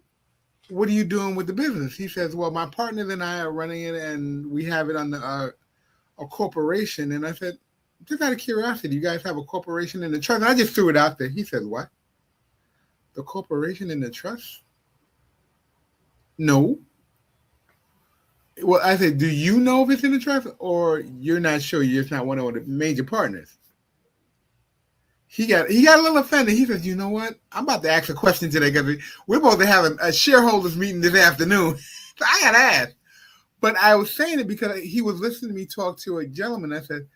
what are you doing with the business? He says, well, my partners and I are running it and we have it on a corporation. And I said, just out of curiosity, you guys have a corporation in the trust? And I just threw it out there. He said, what? The corporation in the trust? No. Well, I said, do you know if it's in the trust or you're not sure? You're just not one of the major partners. He got a little offended. He says, you know what? I'm about to ask a question today because we're supposed to have a shareholders meeting this afternoon. So I got to ask. But I was saying it because he was listening to me talk to a gentleman. I said,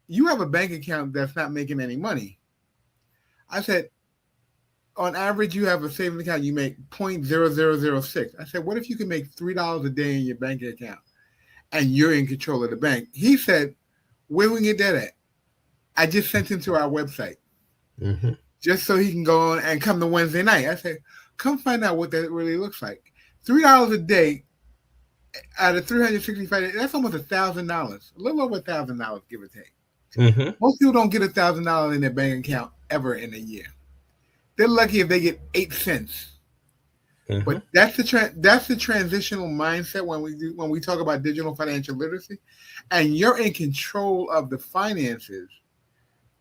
you have a bank account that's not making any money. I said, on average, you have a savings account, you make 0.0006. I said, what if you can make $3 a day in your bank account and you're in control of the bank? He said, where we can get that at? I just sent him to our website just so he can go on and come to Wednesday night. I said, come find out what that really looks like. $3 a day out of 365 days, that's almost $1,000, a little over $1,000, give or take. Most people don't get $1,000 in their bank account ever in a year. They're lucky if they get 8 cents. But that's the transitional mindset when we talk about digital financial literacy, and you're in control of the finances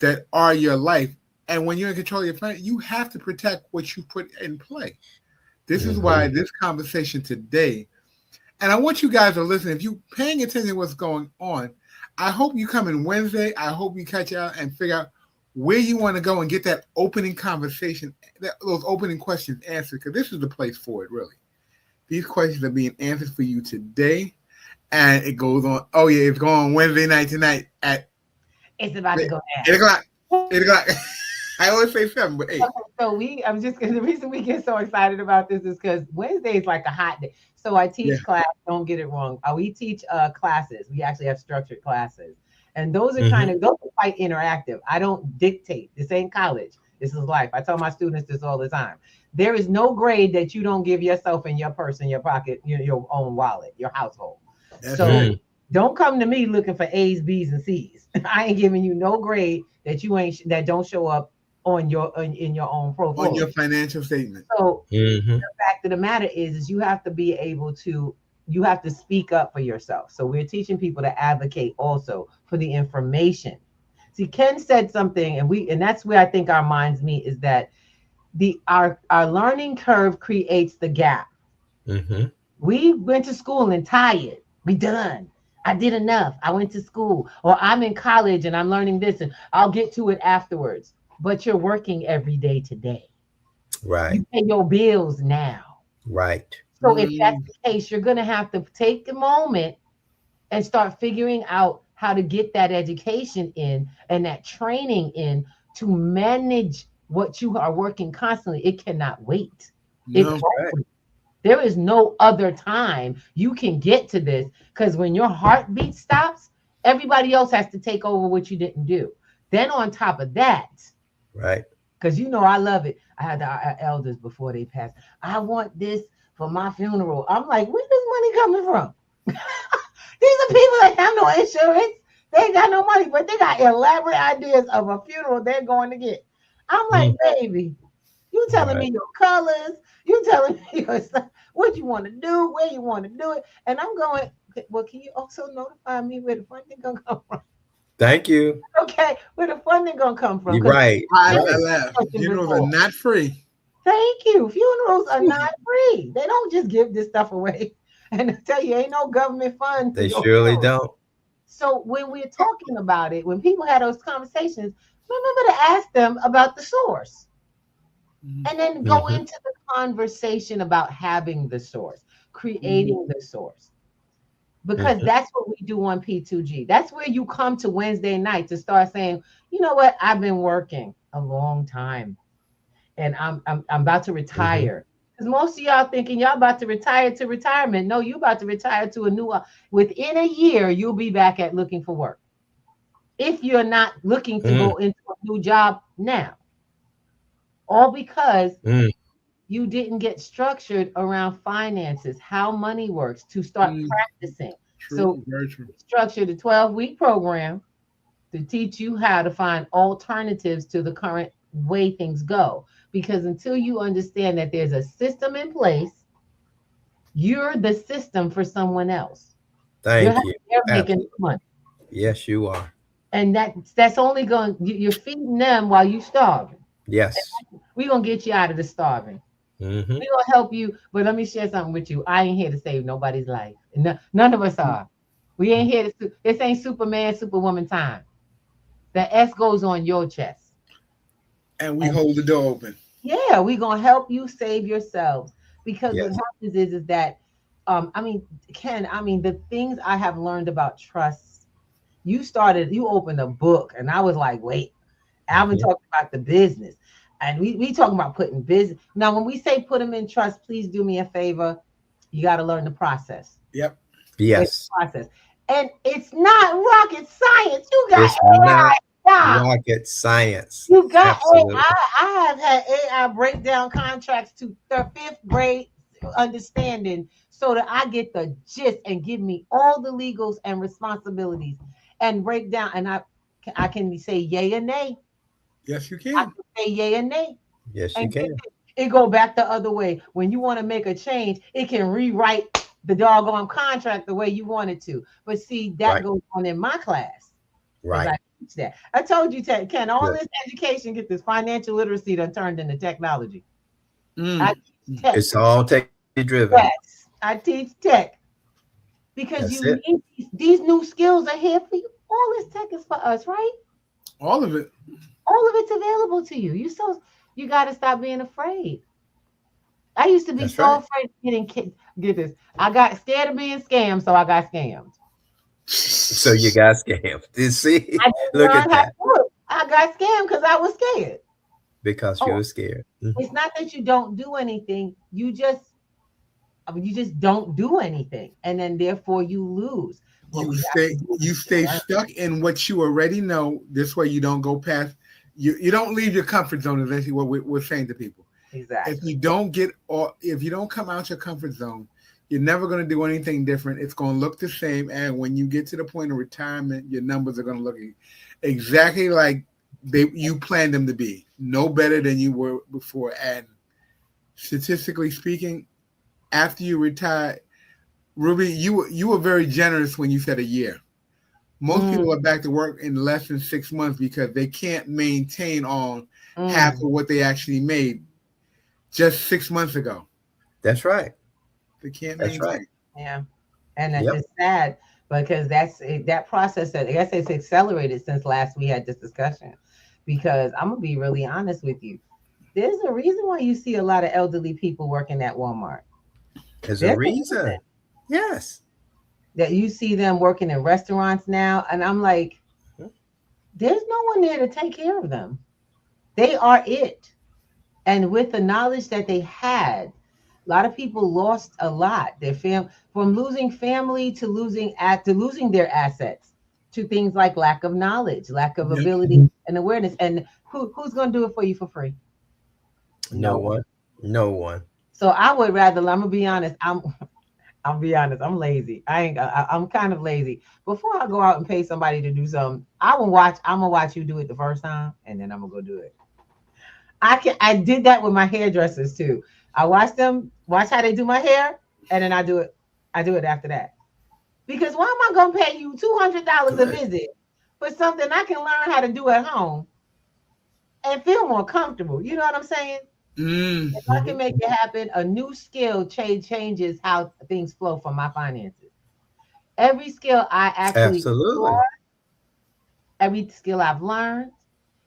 that are your life. And when you're in control of your finance, you have to protect what you put in play. This is why this conversation today, and I want you guys to listen. If you're paying attention to what's going on, I hope you come in Wednesday. I hope you catch out and figure out where you want to go and get that opening conversation, those opening questions answered, because this is the place for it, really. These questions are being answered for you today. And it goes on. Oh, yeah, it's going on Wednesday night tonight at It's about to go down. 8 o'clock. 8 o'clock. I always say 7, but 8. Okay, so I'm just the reason we get so excited about this is because Wednesday is like a hot day. So I teach class, don't get it wrong. We teach classes. We actually have structured classes. And those are those are quite interactive. I don't dictate. This ain't college. This is life. I tell my students this all the time. There is no grade that you don't give yourself in your purse, in your pocket, your own wallet, your household. So don't come to me looking for A's, B's, and C's. I ain't giving you no grade that don't show up on your in your own profile. On your financial statement. So the fact of the matter is you have to be able to, you have to speak up for yourself. So we're teaching people to advocate also for the information. See, Ken said something, and that's where I think our minds meet, is that our learning curve creates the gap. We went to school and tired. We done. I did enough. I went to school, or I'm in college and I'm learning this, and I'll get to it afterwards. But you're working every day today. Right. You pay your bills now. Right. So if that's the case, you're going to have to take a moment and start figuring out how to get that education in and that training in to manage what you are working constantly. It cannot wait. There is no other time you can get to this, because when your heartbeat stops, everybody else has to take over what you didn't do. Then on top of that, right? Because I love it. I had our elders before they passed. I want this for my funeral. I'm like, where's this money coming from? These are people that have no insurance. They ain't got no money, but they got elaborate ideas of a funeral they're going to get. I'm like, baby, you telling me your colors, you telling me what you want to do, where you want to do it. And I'm going, well, can you also notify me where the funding going to come from? Thank you. Okay, where the funding going to come from? You're right. I laugh. Funerals are not free. Thank you. Funerals are not free. They don't just give this stuff away. And I tell you, ain't no government fund. They surely don't. So when we're talking about it, when people had those conversations, remember to ask them about the source. And then go into the conversation about having the source, creating the source. Because that's what we do on P2G. That's where you come to Wednesday night to start saying, you know what, I've been working a long time and I'm about to retire. Because most of y'all thinking y'all about to retire to retirement. No, you about to retire to a new, within a year, you'll be back at looking for work. If you're not looking to go into a new job now. All because you didn't get structured around finances, how money works, to start practicing. So structure the 12-week program to teach you how to find alternatives to the current way things go. Because until you understand that there's a system in place, you're the system for someone else. Thank you. They're making money. Yes, you are. And that's only going, you're feeding them while you starving. Yes. We're going to get you out of the starving. We're going to help you. But let me share something with you. I ain't here to save nobody's life. None of us are. We ain't here to, this ain't Superman, Superwoman time. The S goes on your chest. And we hold the door open. Yeah, we're going to help you save yourselves. Because what happens is that, Ken, the things I have learned about trust, you opened a book and I was like, wait, I've been talking about the business. And we talking about putting business. Now, when we say put them in trust, please do me a favor. You got to learn the process. Yep. Yes. Process. And it's not rocket science. You got it's AI. Not rocket science. You got AI. I have had AI break down contracts to the 5th grade understanding so that I get the gist and give me all the legals and responsibilities and break down. And I can say yay or nay. Yes, you can. I can say yay or nay. Yes, you can. It go back the other way. When you want to make a change, it can rewrite the doggone contract the way you want it to. But see, that goes on in my class. Right. I teach that. I told you, Ken, all this education, get this financial literacy done turned into technology. I teach tech. It's all tech driven. Yes, I teach tech. Because you need these new skills are here for you. All this tech is for us, right? All of it. All of it's available to you. You got to stop being afraid. I used to be That's so right. afraid of getting get this. I got scared of being scammed, so I got scammed. So you got scammed. You I see? didn't Look learn at how to that. do it. I got scammed because I was scared. Because you Oh, were scared. Mhm. it's not that you don't do anything. You just don't do anything, and then therefore you lose. What we have to do You is stay learn. stuck in what you already know. This way you don't go past you don't leave your comfort zone, is actually what we're saying to people. If Exactly. you don't get or if you don't come out your comfort zone, you're never going to do anything different. It's going to look the same, and when you get to the point of retirement, your numbers are going to look exactly like you planned them to be, no better than you were before. And statistically speaking, after you retire, Ruby, you were very generous when you said a year. Most Mm, people are back to work in less than 6 months because they can't maintain on half mm, of what they actually made just 6 months ago. That's right. They can't That's right. maintain. yeah, and Yep. it's sad because that process that I guess it's accelerated since last we had this discussion. Because I'm gonna be really honest with you, there's a reason why you see a lot of elderly people working at Walmart. There's a There's a reason reason. Yes. that you see them working in restaurants now, and I'm like, there's no one there to take care of them. They are it. And with the knowledge that they had, a lot of people lost a lot. Their from losing family to losing their assets to things like lack of knowledge, lack of Yep. ability and awareness. And who's going to do it for you for free? No No one. one. No one. So I would rather. I'm gonna be honest. I'll be honest. I'm lazy. I'm kind of lazy. Before I go out and pay somebody to do something, I will watch. I'm gonna watch you do it the first time, and then I'm gonna go do it. I did that with my hairdressers too. I watch how they do my hair, and then I do it. I do it after that. Because why am I gonna pay you $200 a Correct. visit for something I can learn how to do at home and feel more comfortable? You know what I'm saying? Mm. If I Mhm. can make it happen, a new skill changes how things flow from my finances. Every skill I actually Absolutely. explore, every skill I've learned,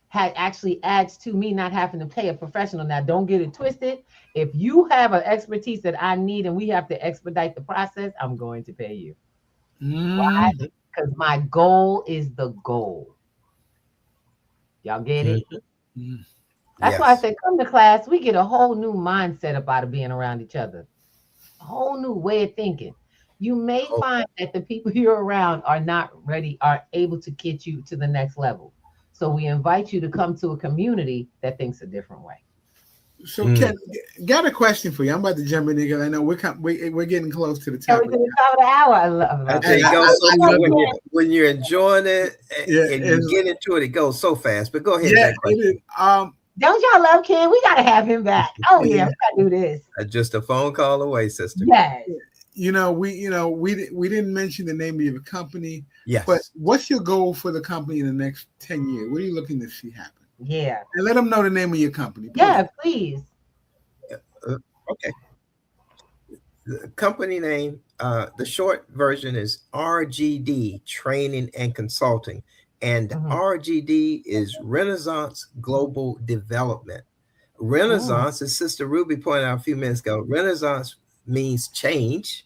had actually adds to me not having to pay a professional. Now, don't get it twisted. If you have an expertise that I need and we have to expedite the process, I'm going to pay you. Why? Mm. Mhm. Because my goal is the goal. Y'all get it? Mhm. Mm. That's why I Yes. said, come to class. We get a whole new mindset up out of being around each other, a whole new way of thinking. You may Oh, find that the people you're around are not ready, are able to get you to the next level. So we invite you to come to a community that thinks a different way. So, mm. Ken, got a question for you. I'm about to jump in because I know we're getting close to the And top we of to the the top of the hour. I Love tell it. and you, it goes so you know, when you're enjoying it yeah, and you get into it, it goes so fast. But go ahead, yeah, that it is. question. Don't y'all love Ken? We gotta have him back. Oh yeah, Yeah, we gotta do this. Just a phone call away, sister. Yes. we didn't mention the name of your company, but Yes. what's your goal for the company in the next 10 years? What are you looking to see happen? Yeah. And let them know the name of your company, please. Yeah, please. Uh, okay. The company name, the short version is RGD, Training and Consulting. And Mhm. RGD is Renaissance Global Development. Mm, Renaissance, as Sister Ruby pointed out a few minutes ago, Renaissance means change.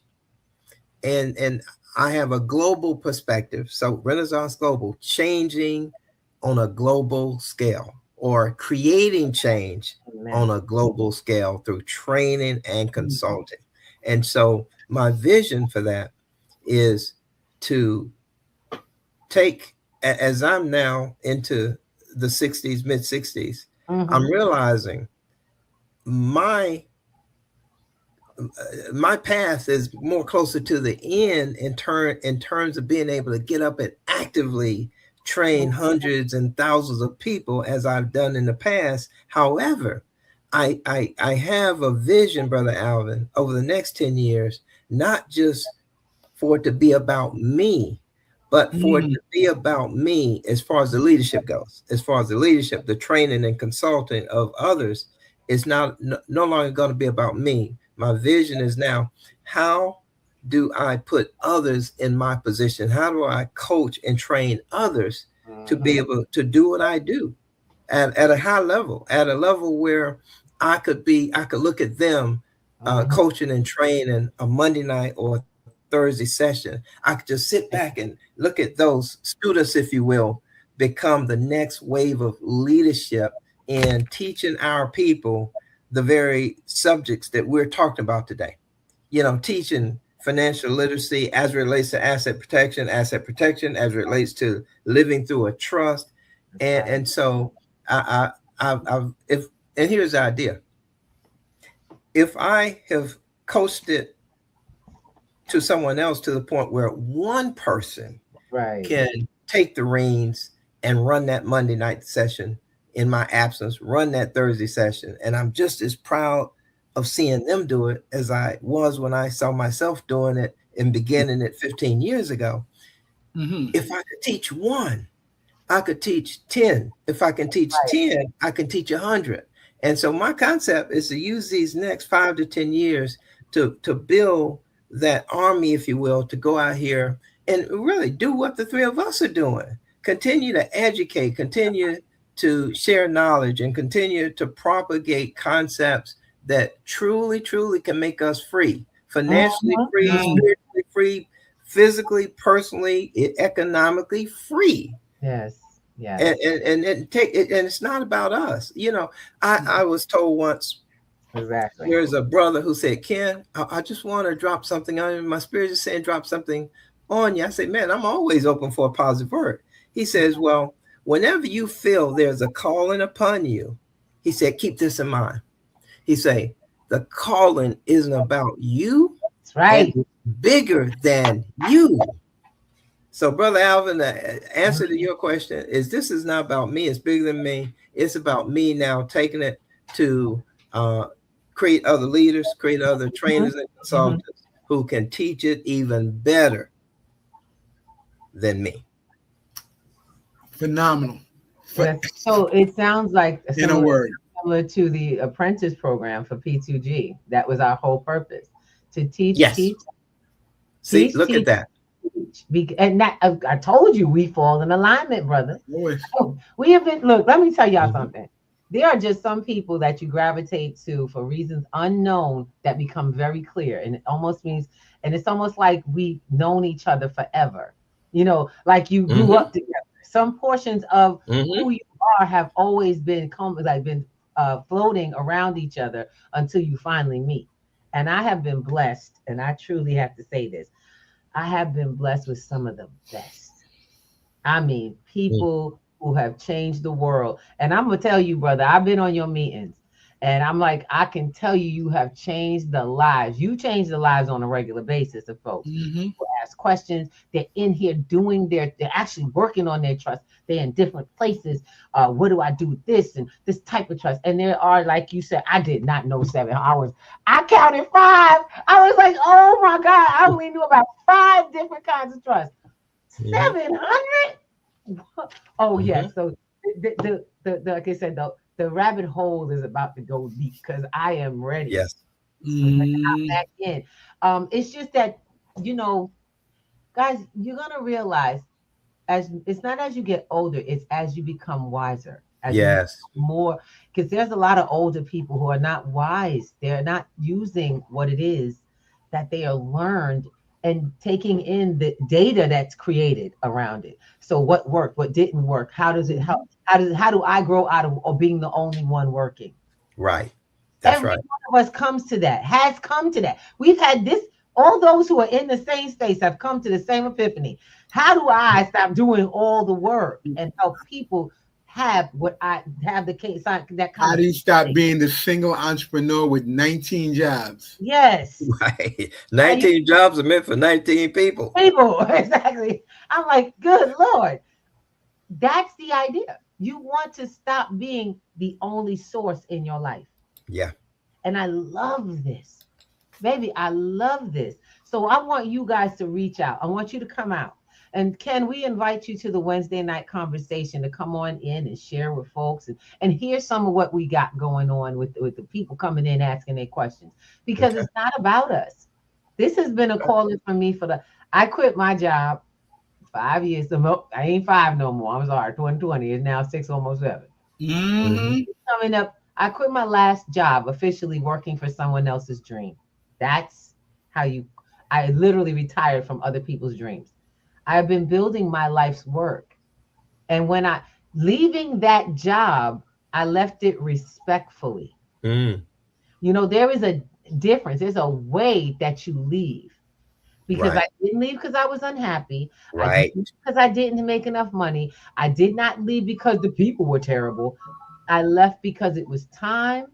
And I have a global perspective. So Renaissance Global, changing on a global scale or creating change on amen. a global scale through training and consulting. And so my vision for that is to take, as I'm now into the 60s, mid 60s, I'm Hmm. realizing my my path is more closer to the end in terms of being able to get up and actively train hundreds and thousands of people as I've done in the past. However, I have a vision, Brother Alvin, over the next 10 years, not just for it to be about me, but for it Mm. to be about me as far as the leadership goes. As far as the leadership, the training and consulting of others is no longer going to be about me. My vision is now, how do I put others in my position? How do I coach and train others to be Hmm. able to do what I do at a high level, at a level where I could look at them coaching and training a Monday night or Thursday session, I could just sit back and look at those students, if you will, become the next wave of leadership in teaching our people the very subjects that we're talking about today. You know, teaching financial literacy as it relates to asset protection as it relates to living through a trust. And so if, and here's the idea. If I have coached it to someone else to the point where one person can take the reins and run that Monday night session in my absence, run that Thursday session, and I'm just as proud of seeing them do it as I was when I saw myself doing it and beginning it 15 years ago. If I could teach one, I could teach 10. If I can teach 10, I can teach 100. And so my concept is to use these next 5 to 10 years to build that army, if you will, to go out here and really do what the three of us are doing. Continue to educate, continue to share knowledge, and continue to propagate concepts that truly, truly can make us free, financially free, spiritually free, physically, personally, economically free. Yes. Yeah. And take it, and it's not about us. You know, I was told once, there's a brother who said, Ken, I just want to drop something on you. My spirit is saying drop something on you. I say, man, I'm always open for a positive word. He says, well, whenever you feel there's a calling upon you, he said, keep this in mind. He say, the calling isn't about you. That's right. It's bigger than you. So, Brother Alvin, the answer to your question is this is not about me. It's bigger than me. It's about me now taking it to create other leaders, create other trainers and consultants who can teach it even better than me. Phenomenal. So it sounds like in a word similar to the apprentice program for P2G. That was our whole purpose, to teach. Yes. See, look at that. And that, I told you, we fall in alignment, brother. We have been, look, let me tell y'all something. There are just some people that you gravitate to for reasons unknown that become very clear. And it almost means, and it's almost like we've known each other forever. You know, like you grew up together. Some portions of who you are have always been floating around each other until you finally meet. And I have been blessed, and I truly have to say this, I have been blessed with some of the best. I mean, people who have changed the world. And I'm going to tell you, brother, I've been on your meetings, and I'm like, I can tell you, you have changed the lives. You change the lives on a regular basis of folks who ask questions. They're in here doing they're actually working on their trust. They're in different places. What do I do with this and this type of trust? And there are, like you said, I did not know 7 hours. I counted 5. I was like, oh my God, I only knew about 5 different kinds of trust. 700? Oh yeah. So the like I said, the rabbit hole is about to go deep because I am ready. Yes. I'm back in. It's just that, you know, guys, you're gonna realize as it's not as you get older, it's as you become wiser. As more, because there's a lot of older people who are not wise. They're not using what it is that they are learned and taking in the data that's created around it. So what worked, what didn't work, how does it help? How do I grow out of being the only one working? Right. That's Every right. one of us comes to that, has come to that. We've had this, all those who are in the same space have come to the same epiphany. How do I stop doing all the work and help people have what I have the case that kind How do you stop being the single entrepreneur with 19 jobs? Yes. Right. 19 jobs are meant for 19 people. Exactly. I'm like, good Lord. That's the idea. You want to stop being the only source in your life. Yeah. And I love this. Baby, I love this. So I want you guys to reach out. I want you to come out. And Ken, we invite you to the Wednesday night conversation to come on in and share with folks and hear some of what we got going on with the people coming in asking their questions. Because it's not about us. This has been a calling for me I quit my job 5 years ago. I ain't 5 no more. I'm sorry, 2020 is now 6, almost 7. Coming up, I quit my last job, officially working for someone else's dream. That's how I literally retired from other people's dreams. I've been building my life's work. And when leaving that job, I left it respectfully. Mm. You know, there is a difference. There's a way that you leave. Because Right. I didn't leave because I was unhappy. I Right. didn't leave because I didn't make enough money. I did not leave because the people were terrible. I left because it was time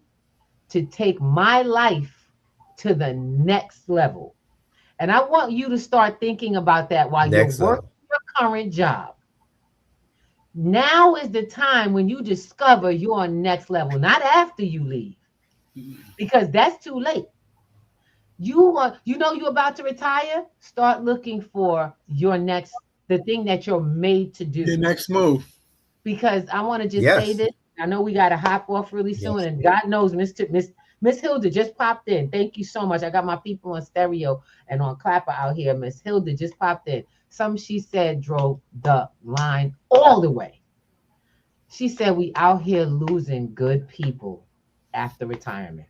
to take my life to the next level. And I want you to start thinking about that while you're Next working level. your current job. Now is the time when you discover you're on next level, not after you leave, because that's too late. You know you're about to retire. Start looking for the thing that you're made to Your do. next move. Because I want to just say Yes. this. I know we got to hop off really soon, Yes. and God knows Miss Hilda just popped in. Thank you so much. I got my people on stereo and on clapper out here. Miss Hilda just popped in. She said drove the line all the way. She said we out here losing good people after retirement.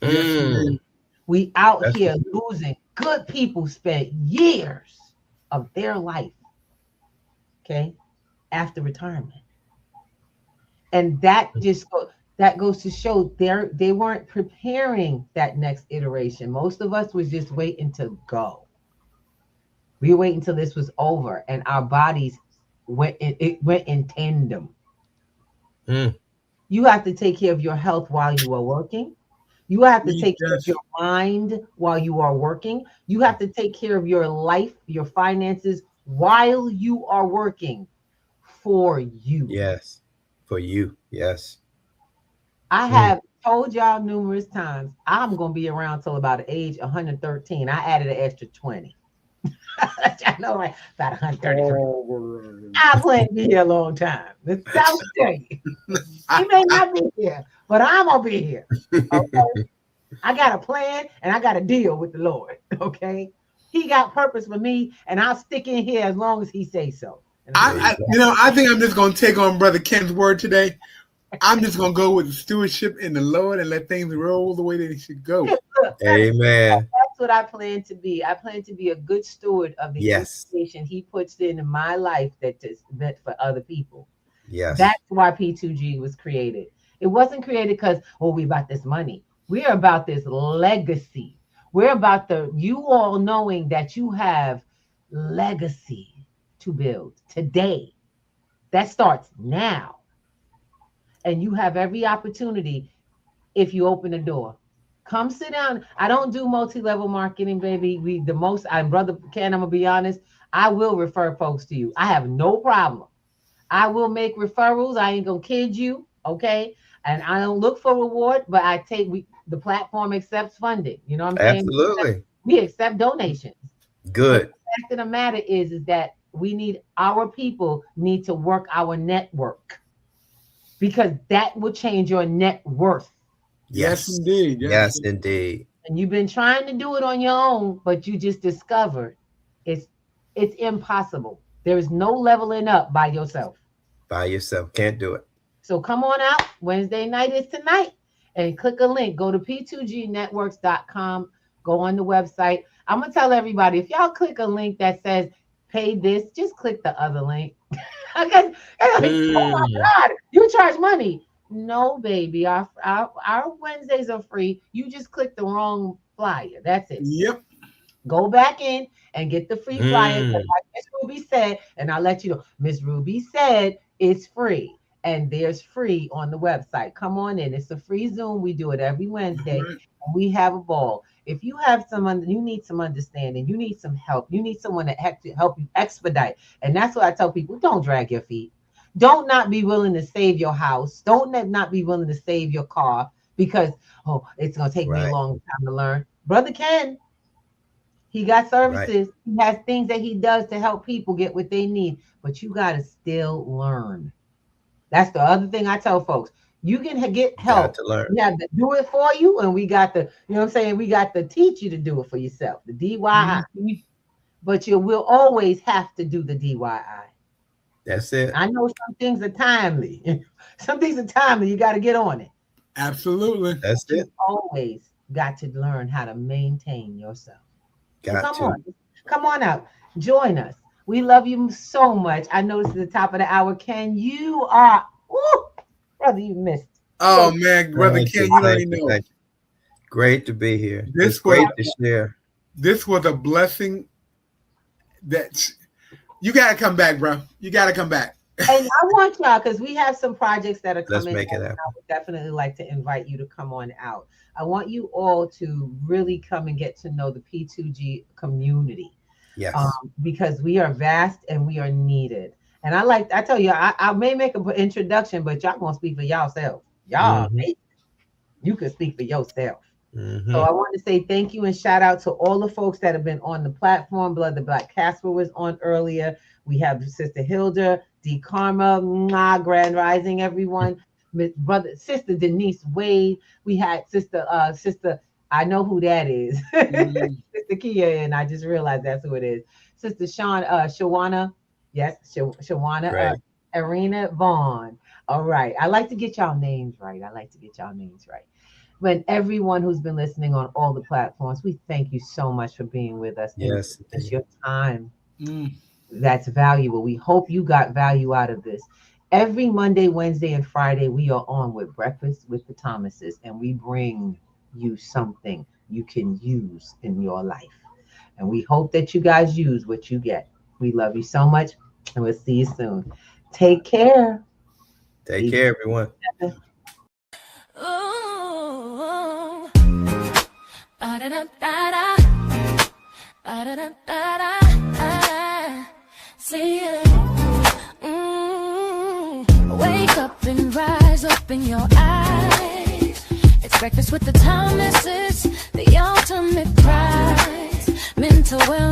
Yes, Mm. indeed. We out That's here the- losing good people spent years of their life, okay, after retirement. And that goes to show they weren't preparing that next iteration. Most of us was just waiting to go. We were waiting until this was over and our bodies went in tandem. Mm. You have to take care of your health while you are working. You have to take care of Yes. your mind while you are working. You have to take care of your life, your finances while you are working for you. Yes. For you. Yes. I Mm. have told y'all numerous times, I'm going to be around till about age 113. I added an extra 20. I know, right? About 133. I plan to be here a long time. I'll tell you. He may not be here, but I'm going to be here. Okay? I got a plan and I got a deal with the Lord. Okay? He got purpose for me, and I'll stick in here as long as he says so. I think I'm just going to take on Brother Ken's word today. I'm just going to go with the stewardship in the Lord and let things roll the way they should go. Amen. That's what I plan to be. I plan to be a good steward of the Yes. information he puts into my life that is meant for other people. Yes. That's why P2G was created. It wasn't created because, we about this money. We're about this legacy. We're about you all knowing that you have legacy to build today. That starts now. And you have every opportunity if you open the door. Come sit down. I don't do multi-level marketing, baby. Brother Ken, I'm gonna be honest. I will refer folks to you. I have no problem. I will make referrals. I ain't gonna kid you, okay? And I don't look for reward, but the platform accepts funding. You know what I'm saying? Absolutely. We accept donations. Good. But the fact of the matter is that our people need to work our network, because that will change your net worth. Yes, indeed. Yes, indeed. And you've been trying to do it on your own, but you just discovered it's impossible. There is no leveling up by yourself. By yourself. Can't do it. So come on out. Wednesday night is tonight. And click a link. Go to p2gnetworks.com. Go on the website. I'm going to tell everybody, if y'all click a link that says pay this, just click the other link. Because, oh my God, you charge money. No, baby. Our Wednesdays are free. You just click the wrong flyer. That's it. Yep. Go back in and get the free flyer. Like Miss Ruby said, and I'll let you know. Miss Ruby said it's free. And there's free on the website. Come on in. It's a free Zoom. We do it every Wednesday. Right. And we have a ball. If you have you need some understanding, you need some help, you need someone to help you expedite. And that's what I tell people. Don't drag your feet. Don't not be willing to save your house. Don't not be willing to save your car because, it's going to take me a long time to learn. Brother Ken, he got services. He has things that he does to help people get what they need. But you got to still learn. That's the other thing I tell folks. You can get help. To learn. We have to do it for you, and we got to, we got to teach you to do it for yourself, the DIY. But you will always have to do the DIY. That's it. I know some things are timely. Some things are timely. You got to get on it. Absolutely. That's it. You always got to learn how to maintain yourself. So Got come on out. Join us. We love you so much. I know this is the top of the hour. Ken, you are, brother, you missed. Oh man, brother Ken, you don't even know. Great to be here. This It's great to share. This was a blessing. That you gotta come back, bro. You gotta come back. And I want y'all, because we have some projects that are coming. Let's make it happen. I would definitely like to invite you to come on out. I want you all to really come and get to know the P2G community. Yes. Because we are vast and we are needed. And I tell you, I may make an introduction, but y'all gonna speak for yourself. Y'all, you can speak for yourself. So I want to say thank you and shout out to all the folks that have been on the platform. Blood the Black Casper was on earlier. We have Sister Hilda, D. Karma, Grand Rising, everyone. Sister Denise Wade. We had Sister, I know who that is. Sister Kia, and I just realized that's who it is. Sister Shawana. Yes, Shawana. Arena Vaughn. All right. I like to get y'all names right. When everyone who's been listening on all the platforms, we thank you so much for being with us. Yes. It's your time. That's valuable. We hope you got value out of this. Every Monday, Wednesday, and Friday, we are on with Breakfast with the Thomases, and we bring you something you can use in your life. And we hope that you guys use what you get. We love you so much, and we'll see you soon. Take care. Take care, everyone. Ooh, ba-da-da-da-da, ba-da-da-da-da, see ya. Wake up and rise, open your eyes. It's breakfast with the Thomases, the ultimate prize. Mental wellness.